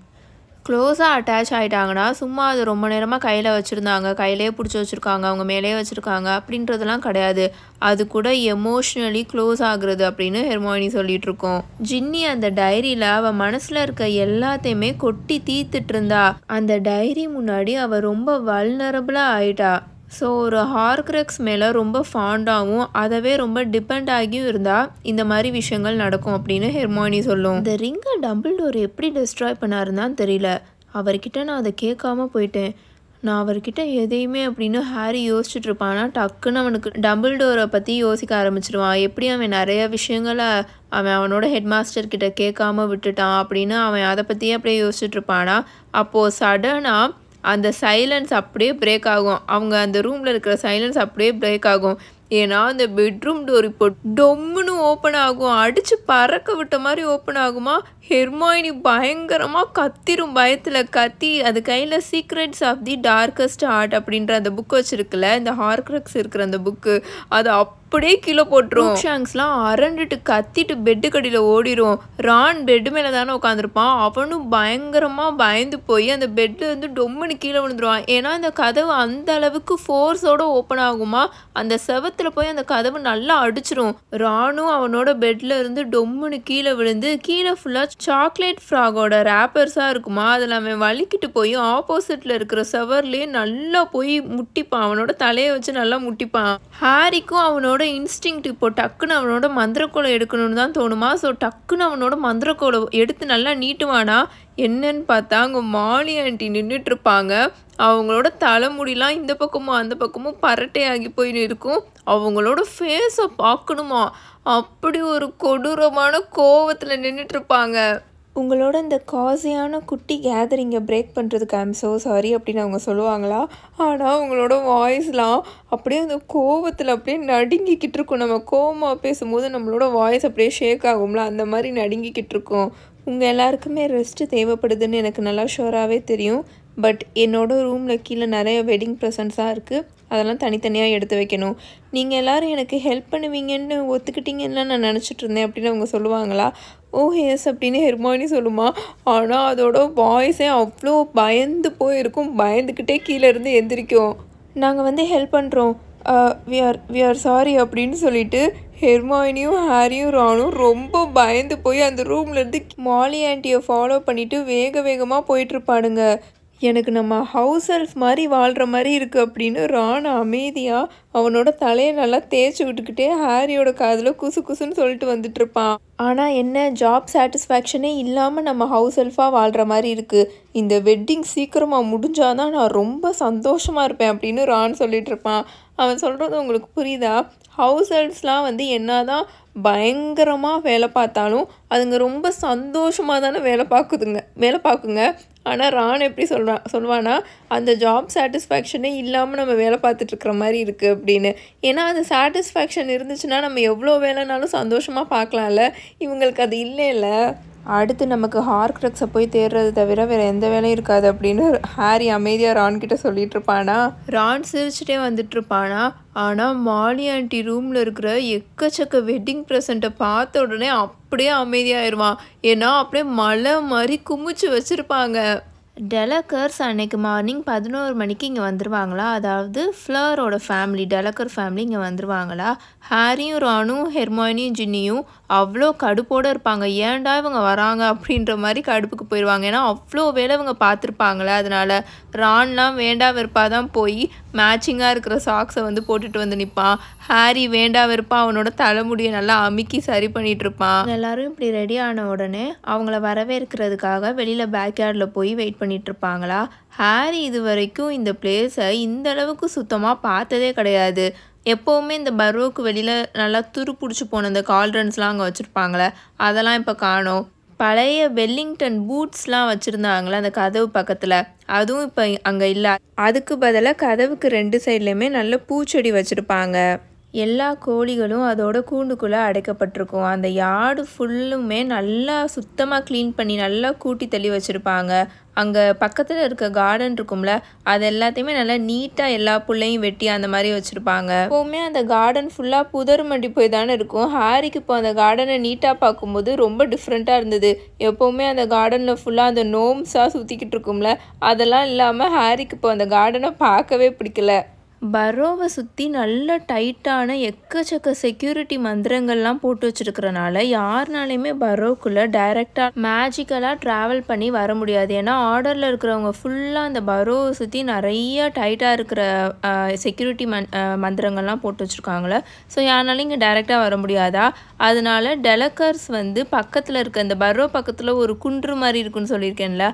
க்ளோஸாக அட்டாச் ஆகிட்டாங்கன்னா சும்மா அது ரொம்ப நேரமாக கையில் வச்சுருந்தாங்க, கையிலே பிடிச்சி வச்சுருக்காங்க, அவங்க மேலே வச்சுருக்காங்க அப்படின்றதெல்லாம் கிடையாது. அது கூட எமோஷ்னலி க்ளோஸ் ஆகுறது அப்படின்னு ஹெர்மாயினி சொல்லிகிட்ருக்கோம். ஜின்னி அந்த டைரியில் அவள் மனசில் இருக்க எல்லாத்தையுமே கொட்டி தீர்த்துட்டு இருந்தா. அந்த டைரி முன்னாடி அவள் ரொம்ப வல்னரபிளாக ஆயிட்டா. ஸோ ஒரு ஹார்க்ரக்ஸ் மேலே ரொம்ப ஃபாண்டாகவும் அதவே ரொம்ப டிபெண்ட் ஆகியும் இருந்தால் இந்த மாதிரி விஷயங்கள் நடக்கும் அப்படின்னு ஹெர்மாயினி சொல்லும். இந்த ரிங்கை டம்பிள்டோர் எப்படி டிஸ்ட்ராய் பண்ணாருன்னு தெரியல. அவர்கிட்ட நான் அதை கேட்காம போயிட்டேன். நான் அவர்கிட்ட எதையுமே அப்படின்னு ஹாரி யோசிச்சுட்டு இருப்பான்னா டக்குன்னு அவனுக்கு டம்பிள்டோரை பற்றி யோசிக்க ஆரம்பிச்சிடுவான். எப்படி அவன் நிறைய விஷயங்களை அவனோட ஹெட் மாஸ்டர்கிட்ட கேட்காம விட்டுட்டான் அப்படின்னு அவன் அதை பற்றியே அப்படியே யோசிச்சுட்டு இருப்பானா. அப்போது சடனாக அந்த சைலன்ஸ் அப்படியே பிரேக் ஆகும். அவங்க அந்த ரூமில் இருக்கிற சைலன்ஸ் அப்படியே பிரேக் ஆகும். ஏன்னா அந்த பெட்ரூம் டோர் இப்போ டொம்முன்னு ஓப்பன் ஆகும். அடித்து பறக்க விட்ட மாதிரி ஓப்பன் ஆகுமா. ஹெர்மாயினி பயங்கரமாக கத்திரும். பயத்தில் கத்தி அது கையில் secrets of the darkest art அப்படின்ற அந்த புக் வச்சுருக்குல்ல, இந்த ஹார்க்ரக்ஸ் இருக்கிற அந்த புக்கு, அது அப்படியே கீழே போட்டுரும். ஷாங்ஸ்லாம் அரண்டுட்டு கத்திட்டு பெட்டு கடியில் ஓடிடும். ரான் பெட்டு மேலே தானே உட்காந்துருப்பான். அவனும் பயங்கரமாக பயந்து போய் அந்த பெட்டில் இருந்து டொம்முன்னு கீழே விழுந்துருவான். ஏன்னா அந்த கதவு அந்த அளவுக்கு ஃபோர்ஸோடு ஓப்பன் ஆகுமா. அந்த செவத்தில் போய் அந்த கதவு நல்லா அடிச்சிரும். ரானும் அவனோட பெட்டில் இருந்து டொம்முன்னு கீழே விழுந்து கீழே ஃபுல்லாக சாக்லேட் ஃப்ராகோட ரேப்பர்ஸாக இருக்குமா. அதில் அவன் வலிக்கிட்டு போய் ஆப்போசிட்டில் இருக்கிற செவர்லேயே நல்லா போய் முட்டிப்பான். அவனோட தலையை வச்சு நல்லா முட்டிப்பான். ஹாரிக்கும் அவனோட இன்ஸ்டிங் இப்போ டக்குன்னு அவனோட மந்திரக்கோலை எடுக்கணும்னு தான் தோணுமா. ஸோ டக்குன்னு அவனோட மந்திரக்கோலை எடுத்து நல்லா நீட்டுவானா. என்னன்னு பார்த்தா அங்கே மாலி ஆண்டி நின்றுட்டு இருப்பாங்க. அவங்களோட தலைமுடிலாம் இந்த பக்கமும் அந்த பக்கமும் பரட்டையாகி போய் இருக்கும். அவங்களோட ஃபேஸை பார்க்கணுமா. அப்படி ஒரு கொடூரமான கோவத்தில் நின்றுட்டு இருப்பாங்க. உங்களோட இந்த காசியான குட்டி கேதரிங்கை பிரேக் பண்ணுறதுக்கு ஐம் ஸோ சாரி அப்படின்னு அவங்க சொல்லுவாங்களா. ஆனால் அவங்களோட வாய்ஸ்லாம் அப்படியே அந்த கோவத்தில் அப்படியே நடுங்கிக்கிட்டு இருக்கும். நம்ம கோவமாக பேசும்போது நம்மளோட வாய்ஸ் அப்படியே ஷேக் ஆகும்ல, அந்த மாதிரி நடுங்கிக்கிட்டு இருக்கும். உங்கள் எல்லாருக்குமே ரெஸ்ட்டு தேவைப்படுதுன்னு எனக்கு நல்லா ஷோராகவே தெரியும். பட் என்னோடய ரூமில் கீழே நிறைய வெட்டிங் ப்ரெசன்ட்ஸாக இருக்குது. அதெல்லாம் தனித்தனியாக எடுத்து வைக்கணும். நீங்கள் எல்லோரும் எனக்கு ஹெல்ப் பண்ணுவீங்கன்னு ஒத்துக்கிட்டீங்கன்னு நான் நினச்சிட்டு இருந்தேன் அப்படின்னு அவங்க சொல்லுவாங்களா. ஓ எஸ் அப்படின்னு ஹெர்மாயினி சொல்லுமா. ஆனால் அதோட வாய்ஸே அவ்வளோ பயந்து போயிருக்கும். பயந்துக்கிட்டே கீழே இருந்து எந்திரிக்கும். நாங்கள் ஹெல்ப் பண்ணுறோம், வி ஆர் சாரி அப்படின்னு சொல்லிட்டு ஹெர்மாயினியும் ஹாரியும் ரானும் ரொம்ப பயந்து போய் அந்த ரூம்லேருந்து மாலி ஆண்டியை ஃபாலோ பண்ணிவிட்டு வேக வேகமாக போயிட்டுருப்பானுங்க. எனக்கு நம்ம ஹவுஸ் ஹெல்ப் மாதிரி வாழ்கிற மாதிரி இருக்குது அப்படின்னு ரான் அமைதியாக அவனோட தலையை நல்லா தேய்ச்சி விட்டுக்கிட்டே ஹாரியோட காதில் குசு குசுன்னு சொல்லிட்டு வந்துட்டுருப்பான். ஆனால் என்ன ஜாப் சாட்டிஸ்ஃபேக்ஷனே இல்லாமல் நம்ம ஹவுஸ் ஹெல்ஃபாக வாழ்கிற மாதிரி இருக்குது. இந்த வெட்டிங் சீக்கிரமாக முடிஞ்சாதான் நான் ரொம்ப சந்தோஷமாக இருப்பேன் அப்படின்னு ரான் சொல்லிட்டு இருப்பான். அவன் சொல்கிறது உங்களுக்கு புரியுதா. ஹவுஸ் ஹெல்ப்ஸ்லாம் என்ன தான் பயங்கரமாக வேலை பார்த்தாலும் அதுங்க ரொம்ப சந்தோஷமாக தானே வேலை பார்க்குங்க. ஆனால் ரான் எப்படி சொல்வானா அந்த ஜாப் சாட்டிஸ்ஃபேக்ஷனே இல்லாமல் நம்ம வேலை பார்த்துட்ருக்குற மாதிரி இருக்குது அப்படின்னு. ஏன்னா அந்த சாட்டிஸ்ஃபேக்ஷன் இருந்துச்சுன்னா நம்ம எவ்வளோ வேலைனாலும் சந்தோஷமாக பார்க்கலாம்ல. இவங்களுக்கு அது இல்லைல்ல. அடுத்து நமக்கு ஹார்க்ரக்ஸை போய் தேடுறது தவிர வேறு எந்த வேலையும் இருக்காது அப்படின்னு ஹாரி அமைதியாக ரான்கிட்ட சொல்லிட்டு இருப்பானா. ரான் சிரிச்சுட்டே வந்துட்டுருப்பானா. ஆனால் மாலி ஆண்டி ரூமில் இருக்கிற எக்கச்சக்க வெட்டிங் ப்ரெசண்ட்டை பார்த்த உடனே அப்படியே அமைதியாகிடுவான். ஏன்னா அப்படியே மலை மாதிரி குமிச்சு வச்சுருப்பாங்க. டெலக்கர்ஸ் அன்னைக்கு மார்னிங் 11 மணிக்கு இங்கே வந்துடுவாங்களா. அதாவது ஃப்ளரோட ஃபேமிலி, டெலக்கர் ஃபேமிலி இங்கே வந்துடுவாங்களா. ஹாரியும் ரானும் ஹெர்மாயினியும் ஜின்னியும் அவ்வளோ கடுப்போடு இருப்பாங்க. ஏன்டா இவங்க வராங்க அப்படின்ற மாதிரி கடுப்புக்கு போயிடுவாங்க. ஏன்னா அவ்வளோ வேலை இவங்க பார்த்துருப்பாங்களே. அதனால் ரான்லாம் வேண்டா வெறுப்பாக தான் போய் மேட்சிங்காக இருக்கிற சாக்ஸை போட்டுட்டு வந்து நிற்பான். ஹாரி வேண்டா வெறுப்பாக அவனோட தலைமுடியை நல்லா அமுக்கி சரி பண்ணிகிட்டு இருப்பான். எல்லோரும் இப்படி ரெடி ஆன உடனே அவங்கள வரவேற்கிறதுக்காக வெளியில் பேக்யார்டில் போய் வெயிட் பண்ணிட்டு இருப்பாங்களா. ஹாரி இது வரைக்கும் இந்த பிளேஸை இந்த அளவுக்கு சுத்தமாக பார்த்ததே கிடையாது. எப்போவுமே இந்த பர்ரோக்கு வெளியில் நல்லா துரு பிடிச்சி போன இந்த கால்ட்ரன்ஸ்லாம் அங்கே வச்சுருப்பாங்களே, அதெல்லாம் இப்போ காணோம். பழைய வெல்லிங்டன் பூட்ஸ்லாம் வச்சுருந்தாங்களே அந்த கதவு பக்கத்தில், அதுவும் இப்போ அங்கே இல்லை. அதுக்கு பதிலாக கதவுக்கு 2 சைட்லேயுமே நல்ல பூச்செடி வச்சுருப்பாங்க. எல்லா கோழிகளும் அதோட கூண்டுக்குள்ளே அடைக்கப்பட்டிருக்கும். அந்த யார்டு ஃபுல்லுமே நல்லா சுத்தமாக க்ளீன் பண்ணி நல்லா கூட்டி தள்ளி வச்சுருப்பாங்க. அங்கே பக்கத்தில் இருக்க கார்டன் இருக்கும்ல, அது எல்லாத்தையுமே நல்லா நீட்டாக எல்லா புள்ளையும் வெட்டி அந்த மாதிரி வச்சுருப்பாங்க. எப்போவுமே அந்த கார்டன் ஃபுல்லாக புதர் மண்டி போய் தானே இருக்கும். ஹாரிக்கு இப்போ அந்த கார்டனை நீட்டாக பார்க்கும்போது ரொம்ப டிஃப்ரெண்ட்டாக இருந்தது. எப்போவுமே அந்த கார்டனில் ஃபுல்லாக அந்த நோம்ஸாக சுற்றிக்கிட்டு இருக்கும்ல, அதெல்லாம் இல்லாமல் ஹாரிக்கு இப்போ அந்த கார்டனை பார்க்கவே பிடிக்கல. பரோவை சுற்றி நல்ல டைட்டான எக்கச்சக்க செக்யூரிட்டி மந்திரங்கள்லாம் போட்டு வச்சுருக்கிறனால யாருனாலையுமே பரோக்குள்ளே டைரெக்டாக மேஜிக்கலாக ட்ராவல் பண்ணி வர முடியாது. ஏன்னா ஆர்டரில் இருக்கிறவங்க ஃபுல்லாக அந்த பரோவை சுற்றி நிறைய டைட்டாக இருக்கிற செக்யூரிட்டி மந்திரங்கள்லாம் போட்டு வச்சுருக்காங்களே. ஸோ யாருனாலும் இங்கே டைரெக்டாக வர முடியாதா? அதனால டெலக்கர்ஸ் பக்கத்தில் இருக்க அந்த பரோ பக்கத்தில் ஒரு குன்று மாதிரி இருக்குன்னு சொல்லியிருக்கேன்ல,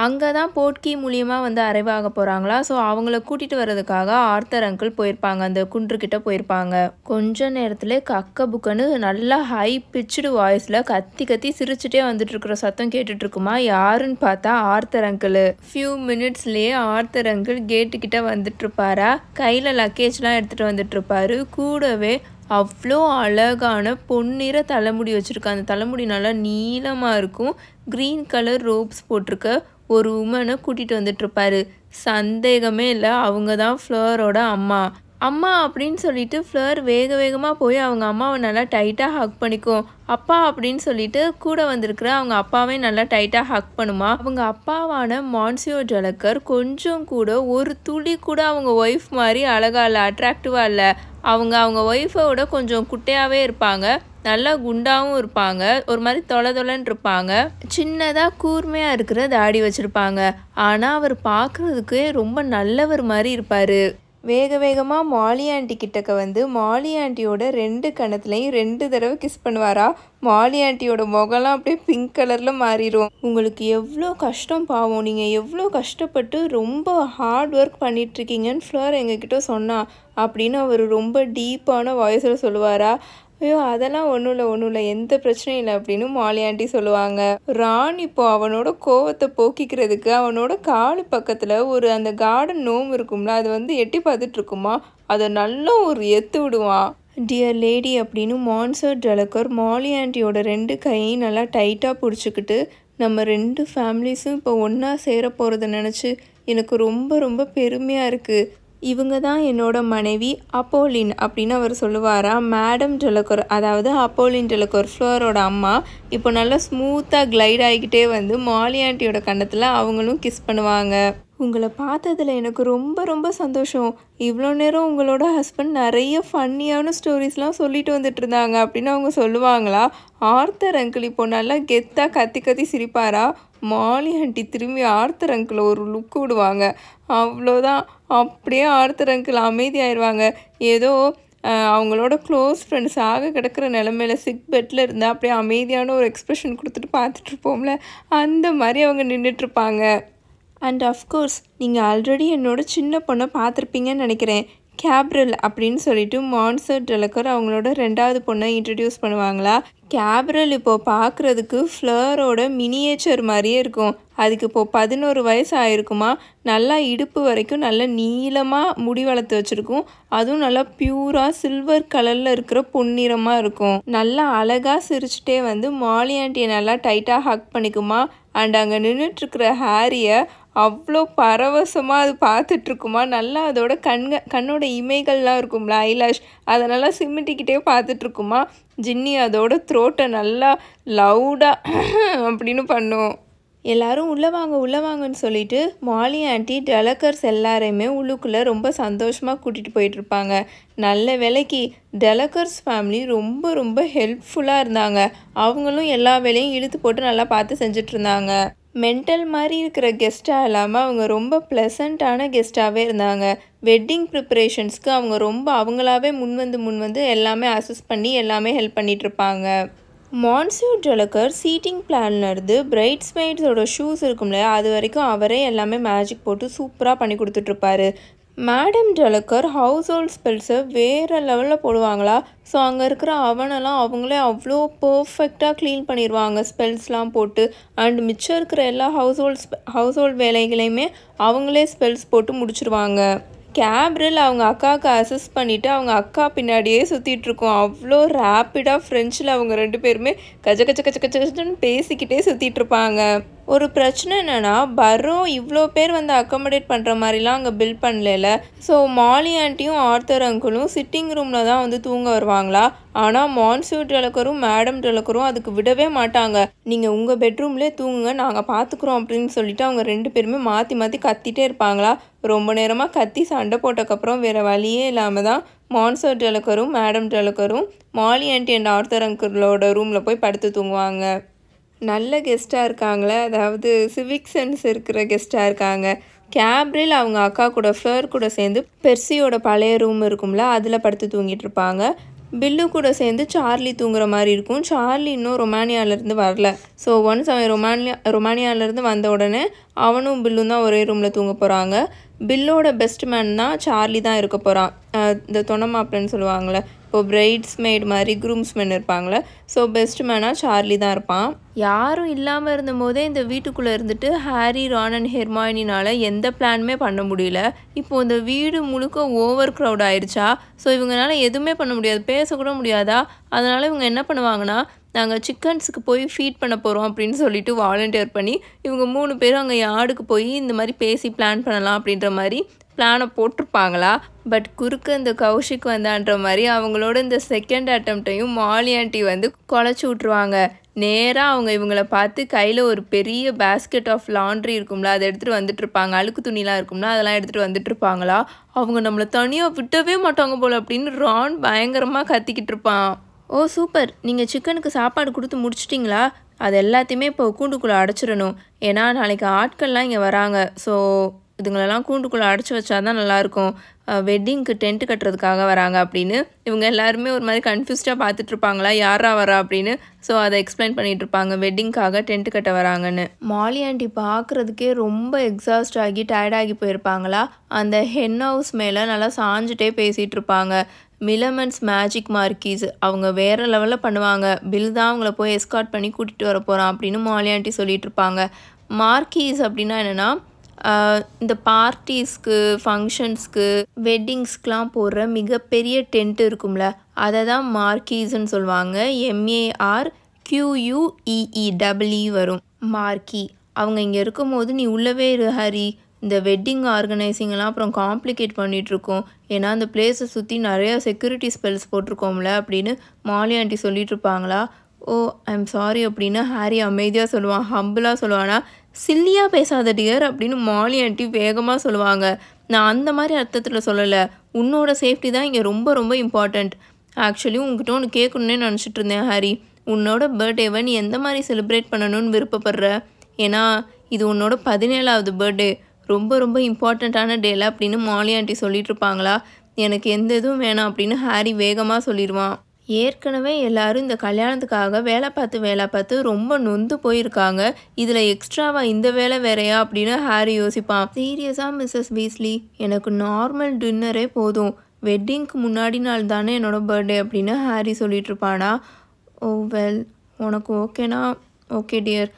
அங்கே தான் போட்கி மூலியமாக அரைவாக போகிறாங்களா. ஸோ அவங்கள கூட்டிகிட்டு வர்றதுக்காக ஆர்த்தர் அங்கிள் போயிருப்பாங்க, அந்த குன்றுக்கிட்ட போயிருப்பாங்க. கொஞ்ச நேரத்தில் கக்க புக்கன்னு நல்லா ஹை பிச்சுடு வாய்ஸில் கத்தி கத்தி சிரிச்சுட்டே வந்துட்டுருக்குற சத்தம் கேட்டுட்ருக்குமா. யாருன்னு பார்த்தா ஆர்த்தர் அங்கிள். ஃபியூ மினிட்ஸ்லேயே ஆர்த்தர் அங்கிள் கேட்டுக்கிட்ட வந்துட்டுருப்பாரா. கையில் லக்கேஜ்லாம் எடுத்துகிட்டு வந்துட்டுருப்பாரு. கூடவே அவ்வளோ அழகான பொன்னிற தலைமுடி வச்சுருக்க, அந்த தலைமுடி நல்லா நீளமாக இருக்கும், க்ரீன் கலர் ரோப்ஸ் போட்டிருக்க ஒரு உமனை கூட்டிகிட்டு வந்துட்டுருப்பாரு. சந்தேகமே இல்லை, அவங்க தான் ஃப்ளோரோட அம்மா. அம்மா அப்படின்னு சொல்லிட்டு ஃப்ளோர் வேக வேகமாக போய் அவங்க அம்மாவை நல்லா டைட்டாக ஹக் பண்ணிக்கும். அப்பா அப்படின்னு சொல்லிட்டு கூட வந்திருக்கிற அவங்க அப்பாவே நல்லா டைட்டாக ஹக் பண்ணுமா. அவங்க அப்பாவான மான்சியோ டெலக்கர் கொஞ்சம் கூட ஒரு துளி கூட அவங்க ஒய்ஃப் மாதிரி அழகா இல்லை, அட்ராக்டிவாக இல்லை. அவங்க ஒய்ஃபோட கொஞ்சம் குட்டையாகவே இருப்பாங்க, நல்லா குண்டாகவும் இருப்பாங்க, ஒரு மாதிரி தொலைன்னு இருப்பாங்க, சின்னதாக கூர்மையாக இருக்கிற தாடி வச்சுருப்பாங்க. ஆனால் அவர் பார்க்குறதுக்கு ரொம்ப நல்லவர் மாதிரி இருப்பார். வேக வேகமாக மாலி ஆண்டி கிட்டக்க மாலி ஆண்டியோட 2 கணத்துலையும் 2 தடவை கிஸ் பண்ணுவாரா. மாலி ஆண்டியோட முகம்லாம் அப்படியே பிங்க் கலரில் மாறிடும். உங்களுக்கு எவ்வளோ கஷ்டம் பாவம், நீங்கள் எவ்வளோ கஷ்டப்பட்டு ரொம்ப ஹார்ட் ஒர்க் பண்ணிகிட்ருக்கீங்கன்னு ஃப்ளோர் எங்ககிட்ட சொன்னா அப்படின்னு அவர் ரொம்ப டீப்பான வாய்ஸில் சொல்லுவாரா. ஐயோ அதெல்லாம் ஒன்றும் இல்லை, எந்த பிரச்சனையும் இல்லை அப்படின்னு மாலி ஆண்டி சொல்லுவாங்க. ரான் இப்போ அவனோட கோவத்தை போக்கிக்கிறதுக்கு அவனோட காலு பக்கத்தில் அந்த கார்டன் நோம் இருக்கும்ல, அது எட்டி பார்த்துட்டு இருக்குமா, அதை நல்லா ஒரு எத்து விடுவான். டியர் லேடி அப்படின்னு மான்சியோ டெலக்கர் மாலி ஆண்டியோட 2 கையும் நல்லா டைட்டாக பிடிச்சிக்கிட்டு, நம்ம 2 ஃபேமிலிஸும் இப்போ ஒன்றா சேர போகிறத நினச்சி எனக்கு ரொம்ப ரொம்ப பெருமையாக இருக்குது. இவங்க தான் என்னோட மனைவி அப்போலின் அப்படின்னு அவர் சொல்லுவாரா. மேடம் டெலக்கர், அதாவது அப்போலின் டெலக்கர் ஃப்ளோரோட அம்மா, இப்போ நல்லா ஸ்மூத்தாக கிளைட் ஆகிக்கிட்டே மாலி ஆண்டியோட கன்னத்தில் அவங்களும் கிஸ் பண்ணுவாங்க. உங்களை பார்த்ததில் எனக்கு ரொம்ப ரொம்ப சந்தோஷம். இவ்வளோ நேரம் உங்களோட ஹஸ்பண்ட் நிறைய ஃபன்னியான ஸ்டோரிஸ்லாம் சொல்லிட்டு வந்துட்டு இருந்தாங்க அப்படின்னு அவங்க சொல்லுவாங்களா. ஆர்த்தர் அங்கிள் இப்போ நல்லா கெத்தாக கத்தி கத்தி சிரிப்பாரா. மாலி ஆண்டி திரும்பி ஆர்த்தர் அங்கிள் ஒரு லுக்கு விடுவாங்க. அவ்வளோதான், அப்படியே ஆர்த்தர் அங்கிள் அமைதியாயிருவாங்க. ஏதோ அவங்களோட க்ளோஸ் ஃப்ரெண்ட்ஸ் ஆக கிடக்கிற நிலமையில சிக் பெட்டில் இருந்தால் அப்படியே அமைதியான ஒரு எக்ஸ்ப்ரெஷன் கொடுத்துட்டு பார்த்துட்ருப்போம்ல, அந்த மாதிரி அவங்க நின்றுட்டுருப்பாங்க. அண்ட் அஃப்கோர்ஸ் நீங்கள் ஆல்ரெடி என்னோட சின்ன பொண்ணை பார்த்துருப்பீங்கன்னு நினைக்கிறேன், கேப்ரல் அப்படின்னு சொல்லிட்டு மான்சியோ டெலக்கர் அவங்களோட 2வது பொண்ணை இன்ட்ரடியூஸ் பண்ணுவாங்களா. கேப்ரல் இப்போது பார்க்குறதுக்கு ஃப்ளோரோட மினியேச்சர் மாதிரியே இருக்கும். அதுக்கு இப்போது 11 வயசு ஆகிருக்குமா. நல்லா இடுப்பு வரைக்கும் நல்லா நீளமாக முடி வளர்த்து வச்சுருக்கும். அதுவும் நல்லா பியூராக சில்வர் கலரில் இருக்கிற பொன்னிறமாக இருக்கும். நல்லா அழகாக சிரிச்சுட்டே மாலி ஆண்டியை நல்லா டைட்டாக ஹக் பண்ணிக்குமா. அண்ட் அங்கே நின்றுட்டுருக்கிற ஹாரியை அவ்வளோ பரவசமாக அது பார்த்துட்ருக்குமா. நல்லா அதோட கண்ணோட இமைகள்லாம் இருக்கும்ல, ஐலாஷ், அதை நல்லா சிமிட்டிக்கிட்டே பார்த்துட்ருக்குமா. ஜின்னி அதோட த்ரோட்டை நல்லா லவுடாக அப்படின்னு பண்ணும். எல்லாரும் உள்ளே வாங்கன்னு சொல்லிட்டு மாலி ஆண்டி டெலக்கர்ஸ் எல்லாரையுமே உள்ளுக்குள்ளே ரொம்ப சந்தோஷமாக கூட்டிகிட்டு போயிட்டுருப்பாங்க. நல்ல வேலைக்கு டெலக்கர்ஸ் ஃபேமிலி ரொம்ப ரொம்ப ஹெல்ப்ஃபுல்லாக இருந்தாங்க. அவங்களும் எல்லா வேலையும் இழுத்து போட்டு நல்லா பார்த்து செஞ்சிட்ருந்தாங்க. மென்டல் மாதிரி இருக்கிற கெஸ்ட்டாக இல்லாமல் அவங்க ரொம்ப ப்ளசண்ட்டான கெஸ்ட்டாகவே இருந்தாங்க. வெட்டிங் ப்ரிப்பரேஷன்ஸ்க்கு அவங்க ரொம்ப அவங்களாவே முன் வந்து எல்லாமே அசஸ் பண்ணி எல்லாமே ஹெல்ப் பண்ணிகிட்ருப்பாங்க. மான்சியோ டெலக்கர் சீட்டிங் பிளான்லேருந்து பிரைட்ஸ்மெய்ட்ஸோட ஷூஸ் இருக்கும் இல்லையா, அது வரைக்கும் அவரே எல்லாமே மேஜிக் போட்டு சூப்பராக பண்ணி கொடுத்துட்ருப்பாரு. மேடம் டெலக்கர் ஹவுஸ் ஹோல்ட் ஸ்பெல்ஸை வேறு லெவலில் போடுவாங்களா. ஸோ அங்கே இருக்கிற அவனெல்லாம் அவங்களே அவ்வளோ பர்ஃபெக்டாக க்ளீன் பண்ணிடுவாங்க ஸ்பெல்ஸ்லாம் போட்டு. அண்ட் மிச்சம் இருக்கிற எல்லா ஹவுஸ் ஹோல்ட் வேலைகளையுமே அவங்களே ஸ்பெல்ஸ் போட்டு முடிச்சிருவாங்க. கேப்ரில் அவங்க அக்காவுக்கு அசஸ் பண்ணிவிட்டு அவங்க அக்கா பின்னாடியே சுற்றிட்டுருக்கோம். அவ்வளோ ரேப்பிடாக ஃப்ரெஞ்சில் அவங்க 2 பேருமே கச்ச கச்சன்னு பேசிக்கிட்டே சுற்றிட்டுருப்பாங்க. ஒரு பிரச்சனை என்னென்னா பர்ரோ இவ்வளோ பேர் வந்து அக்கமடேட் பண்ணுற மாதிரிலாம் அங்கே பில்ட் பண்ணல. ஸோ மாலி ஆண்டியும் ஆர்த்தர் அங்கிளும் சிட்டிங் ரூமில் தான் வந்து தூங்க வருவாங்களா. ஆனால் மான்சூ டெலக்கரும் மேடம் டெலக்கரும் அதுக்கு விடவே மாட்டாங்க. நீங்கள் உங்கள் பெட்ரூம்லேயே தூங்குங்க, நாங்கள் பார்த்துக்குறோம் அப்படின்னு சொல்லிட்டு அவங்க 2 பேருமே மாற்றி மாற்றி கத்திட்டே இருப்பாங்களா. ரொம்ப நேரமாக கத்தி சண்டை போட்டக்கப்புறம் வேறு வழியே இல்லாமல் தான் மான்சூ டெலக்கரும் மேடம் டெலக்கரும் மாலி ஆண்டி அண்ட் ஆர்த்தர் அங்கிளோட ரூமில் போய் படுத்து தூங்குவாங்க. நல்ல கெஸ்ட்டாக இருக்காங்களே, அதாவது சிவிக் சென்ஸ் இருக்கிற கெஸ்ட்டாக இருக்காங்க. கேப்ரில் அவங்க அக்கா கூட ஃப்ளர் கூட சேர்ந்து பெர்சியோட பழைய ரூம் இருக்கும்ல அதில் படுத்து தூங்கிட்டு இருப்பாங்க. பில்லு கூட சேர்ந்து சார்லி தூங்குற மாதிரி இருக்கும். சார்லி இன்னும் ரொமானியாவிலேருந்து வரல. ஸோ ஒன்ஸ் அவன் ரொமானியாவிலேருந்து வந்த உடனே அவனும் பில்லும் தான் ஒரே ரூமில் தூங்க போகிறாங்க. பில்லோட பெஸ்ட் மேன் தான் சார்லி தான் இருக்க போகிறான். இந்த தொண மாப்பிள்ளைன்னு சொல்லுவாங்களே, இப்போது பிரைட்ஸ்மெய்ட் மாதிரி க்ரூம்ஸ்மென் இருப்பாங்களே, ஸோ பெஸ்ட் மேனாக சார்லி தான் இருப்பான். யாரும் இல்லாமல் இருந்தபோதே இந்த வீட்டுக்குள்ளே இருந்துட்டு ஹாரி, ரான் அண்ட் ஹெர்மாயினினால் எந்த பிளானுமே பண்ண முடியல. இப்போது இந்த வீடு முழுக்க ஓவர் க்ரௌட் ஆயிடுச்சா. ஸோ இவங்களால எதுவுமே பண்ண முடியாது, பேசக்கூட முடியாதா. அதனால் இவங்க என்ன பண்ணுவாங்கன்னா, நாங்கள் சிக்கன்ஸுக்கு போய் ஃபீட் பண்ண போகிறோம் அப்படின்னு சொல்லிட்டு வாலண்டியர் பண்ணி இவங்க 3 பேரும் அங்கே யார்டுக்கு போய் இந்த மாதிரி பேசி பிளான் பண்ணலாம் அப்படின்ற மாதிரி பிளானை போட்டிருப்பாங்களா. பட் குறுக்க இந்த கௌஷிக் வந்தான்ற மாதிரி அவங்களோட இந்த செகண்ட் அட்டம்ப்டையும் மாலி ஆண்டி வந்து குலைச்சி விட்ருவாங்க. நேராக அவங்க இவங்களை பார்த்து கையில் ஒரு பெரிய பேஸ்கெட் ஆஃப் லாண்ட்ரி இருக்கும்ல, அதை எடுத்துகிட்டு வந்துட்டு இருப்பாங்க. அழுக்கு துணிலாம் இருக்கும்ல, அதெல்லாம் எடுத்துகிட்டு வந்துட்டு இருப்பாங்களா. அவங்க நம்மளை தனியாக விட்டவே மாட்டாங்க போல் அப்படின்னு ரான் பயங்கரமாக கத்திக்கிட்டு இருப்பான். ஓ சூப்பர், நீங்கள் சிக்கனுக்கு சாப்பாடு கொடுத்து முடிச்சிட்டிங்களா? அது எல்லாத்தையுமே இப்போ கூண்டுக்குள்ளே அடைச்சிடணும். ஏன்னா நாளைக்கு ஆட்கள்லாம் இங்கே வராங்க. ஸோ இதுங்களெல்லாம் கூண்டுக்குள்ளே அடைச்சி வச்சா தான் நல்லாயிருக்கும். வெட்டிங்க்கு டென்ட்டு கட்டுறதுக்காக வராங்க அப்படின்னு இவங்க எல்லாருமே ஒரு மாதிரி கன்ஃபியூஸ்டாக பார்த்துட்ருப்பாங்களா, யாரா வரா அப்படின்னு. ஸோ அதை எக்ஸ்பிளைன் பண்ணிகிட்டு இருப்பாங்க, வெட்டிங்க்காக டென்ட்டு கட்ட வராங்கன்னு. மாலி ஆண்டி பார்க்குறதுக்கே ரொம்ப எக்ஸாஸ்ட் ஆகி டயர்டாகி போயிருப்பாங்களா. அந்த ஹென் ஹவுஸ் மேலே நல்லா சாஞ்சிட்டே பேசிகிட்டு இருப்பாங்க. மிலமன்ஸ் மேஜிக் மார்க்கீஸ் அவங்க வேறு லெவலில் பண்ணுவாங்க. பில் தான் அவங்கள போய் எஸ்கார்ட் பண்ணி கூட்டிகிட்டு வர போகிறான் அப்படின்னு மாலி ஆண்டி சொல்லிகிட்டு இருப்பாங்க. மார்க்கீஸ் அப்படின்னா என்னென்னா, இந்த பார்ட்டிஸ்க்கு, ஃபங்க்ஷன்ஸ்க்கு, வெட்டிங்ஸ்க்கெலாம் போடுற மிகப்பெரிய டென்ட் இருக்கும்ல, அதை தான் மார்க்கீஸ்ன்னு சொல்லுவாங்க. MARQUEE வரும் மார்க்கி. அவங்க இங்கே இருக்கும்போது நீ உள்ளவே இரு ஹரி, இந்த வெட்டிங் ஆர்கனைசிங்கெல்லாம் அப்புறம் காம்ப்ளிகேட் பண்ணிகிட்ருக்கோம். ஏன்னா அந்த பிளேஸை சுற்றி நிறையா செக்யூரிட்டி ஸ்பெல்ஸ் போட்டிருக்கோம்ல அப்படின்னு மாலி ஆண்டி சொல்லிட்டு இருப்பாங்களா. ஓ ஐம் சாரி அப்படின்னு ஹாரி அமைதியாக சொல்லுவான், ஹம்பிளாக சொல்லுவானா. சில்லியாக பேசாத டியர் அப்படின்னு மாலி ஆண்டி வேகமாக சொல்லுவாங்க. நான் அந்த மாதிரி அர்த்தத்தில் சொல்லலை, உன்னோட சேஃப்டி தான் இங்கே ரொம்ப ரொம்ப இம்பார்ட்டண்ட். ஆக்சுவலி உங்ககிட்ட ஒன்று கேட்கணுன்னே நினச்சிட்டு இருந்தேன் ஹாரி, உன்னோட பர்த்டேவை நீ எந்த மாதிரி செலிப்ரேட் பண்ணணும்னு விருப்பப்படுற? ஏன்னா இது உன்னோட 17வது பர்த்டே, ரொம்ப ரொம்ப இம்பார்ட்டண்ட்டான டேல அப்படின்னு மாலி ஆண்டி சொல்லிட்டு இருப்பாங்களா. எனக்கு எந்த இதுவும் வேணாம் அப்படின்னு ஹாரி வேகமாக சொல்லிடுவான். ஏற்கனவே எல்லாரும் இந்த கல்யாணத்துக்காக வேலை பார்த்து ரொம்ப நொந்து போயிருக்காங்க. இதில் எக்ஸ்ட்ராவாக இந்த வேலை வேறையா அப்படின்னு ஹாரி யோசிப்பான். சீரியஸாக மிஸ்ஸஸ் வீஸ்லி, எனக்கு நார்மல் டின்னரே போதும், வெட்டிங்க்கு முன்னாடி நாள் தானே என்னோட பர்த்டே அப்படின்னு ஹாரி சொல்லிட்டு இருப்பானா. ஓ வெல், உனக்கு ஓகேனா ஓகே டியர்,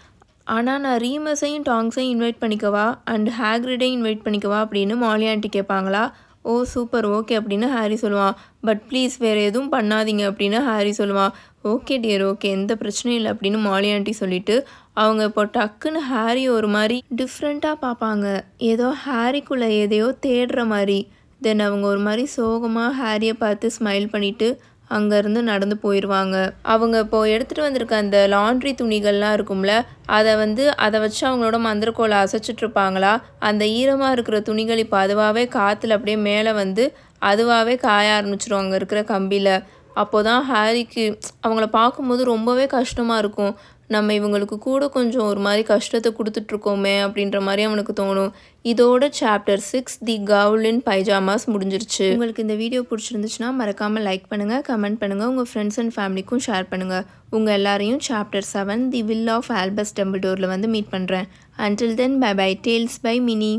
ஆனால் நான் ரீமஸையும் டாங்ஸையும் இன்வைட் பண்ணிக்கவா அண்ட் ஹேக்ரிடையும் இன்வைட் பண்ணிக்கவா அப்படின்னு மாலி ஆண்டி கேட்பாங்களா. ஓ சூப்பர் ஓகே அப்படின்னு ஹாரி சொல்லுவான். பட் ப்ளீஸ் வேறு எதுவும் பண்ணாதீங்க அப்படின்னு ஹாரி சொல்லுவான். ஓகே டியர் ஓகே, எந்த பிரச்சனையும் இல்லை அப்படின்னு மாலி ஆண்டி சொல்லிவிட்டு அவங்க இப்போ டக்குன்னு ஹாரி ஒரு மாதிரி டிஃப்ரெண்ட்டாக பார்ப்பாங்க. ஏதோ ஹாரிக்குள்ளே எதையோ தேடுற மாதிரி. தென் அவங்க ஒரு மாதிரி சோகமாக ஹாரியை பார்த்து ஸ்மைல் பண்ணிவிட்டு அங்கேருந்து நடந்து போயிடுவாங்க. அவங்க இப்போது எடுத்துகிட்டு வந்திருக்க அந்த லாண்ட்ரி துணிகள்லாம் இருக்கும்ல, அதை வச்சு அவங்களோட மந்திரக்கோலை அசைச்சிட்ருப்பாங்களா. அந்த ஈரமாக இருக்கிற துணிகள் இப்போ அதுவாகவே காற்றுல அப்படியே மேலே வந்து அதுவாகவே காய ஆரம்பிச்சிடும் அங்கே இருக்கிற கம்பியில். அப்போ தான் ஹாரிக்கு அவங்கள பார்க்கும்போது ரொம்பவே கஷ்டமாக இருக்கும். நம்ம இவங்களுக்கு கூட கொஞ்சம் ஒரு மாதிரி கஷ்டத்தை கொடுத்துட்ருக்கோமே அப்படின்ற மாதிரி அவனுக்கு தோணும். இதோட சாப்டர் 6 தி கவுல் இன் பைஜாமாஸ் முடிஞ்சிருச்சு. உங்களுக்கு இந்த வீடியோ பிடிச்சிருந்துச்சுன்னா மறக்காமல் லைக் பண்ணுங்கள், கமெண்ட் பண்ணுங்கள், உங்கள் ஃப்ரெண்ட்ஸ் அண்ட் ஃபேமிலிக்கும் ஷேர் பண்ணுங்கள். உங்கள் எல்லாரையும் chapter 7 the will of Albus டம்பிள்டோரில் வந்து மீட் பண்ணுறேன். Until then bye bye, tales by mini.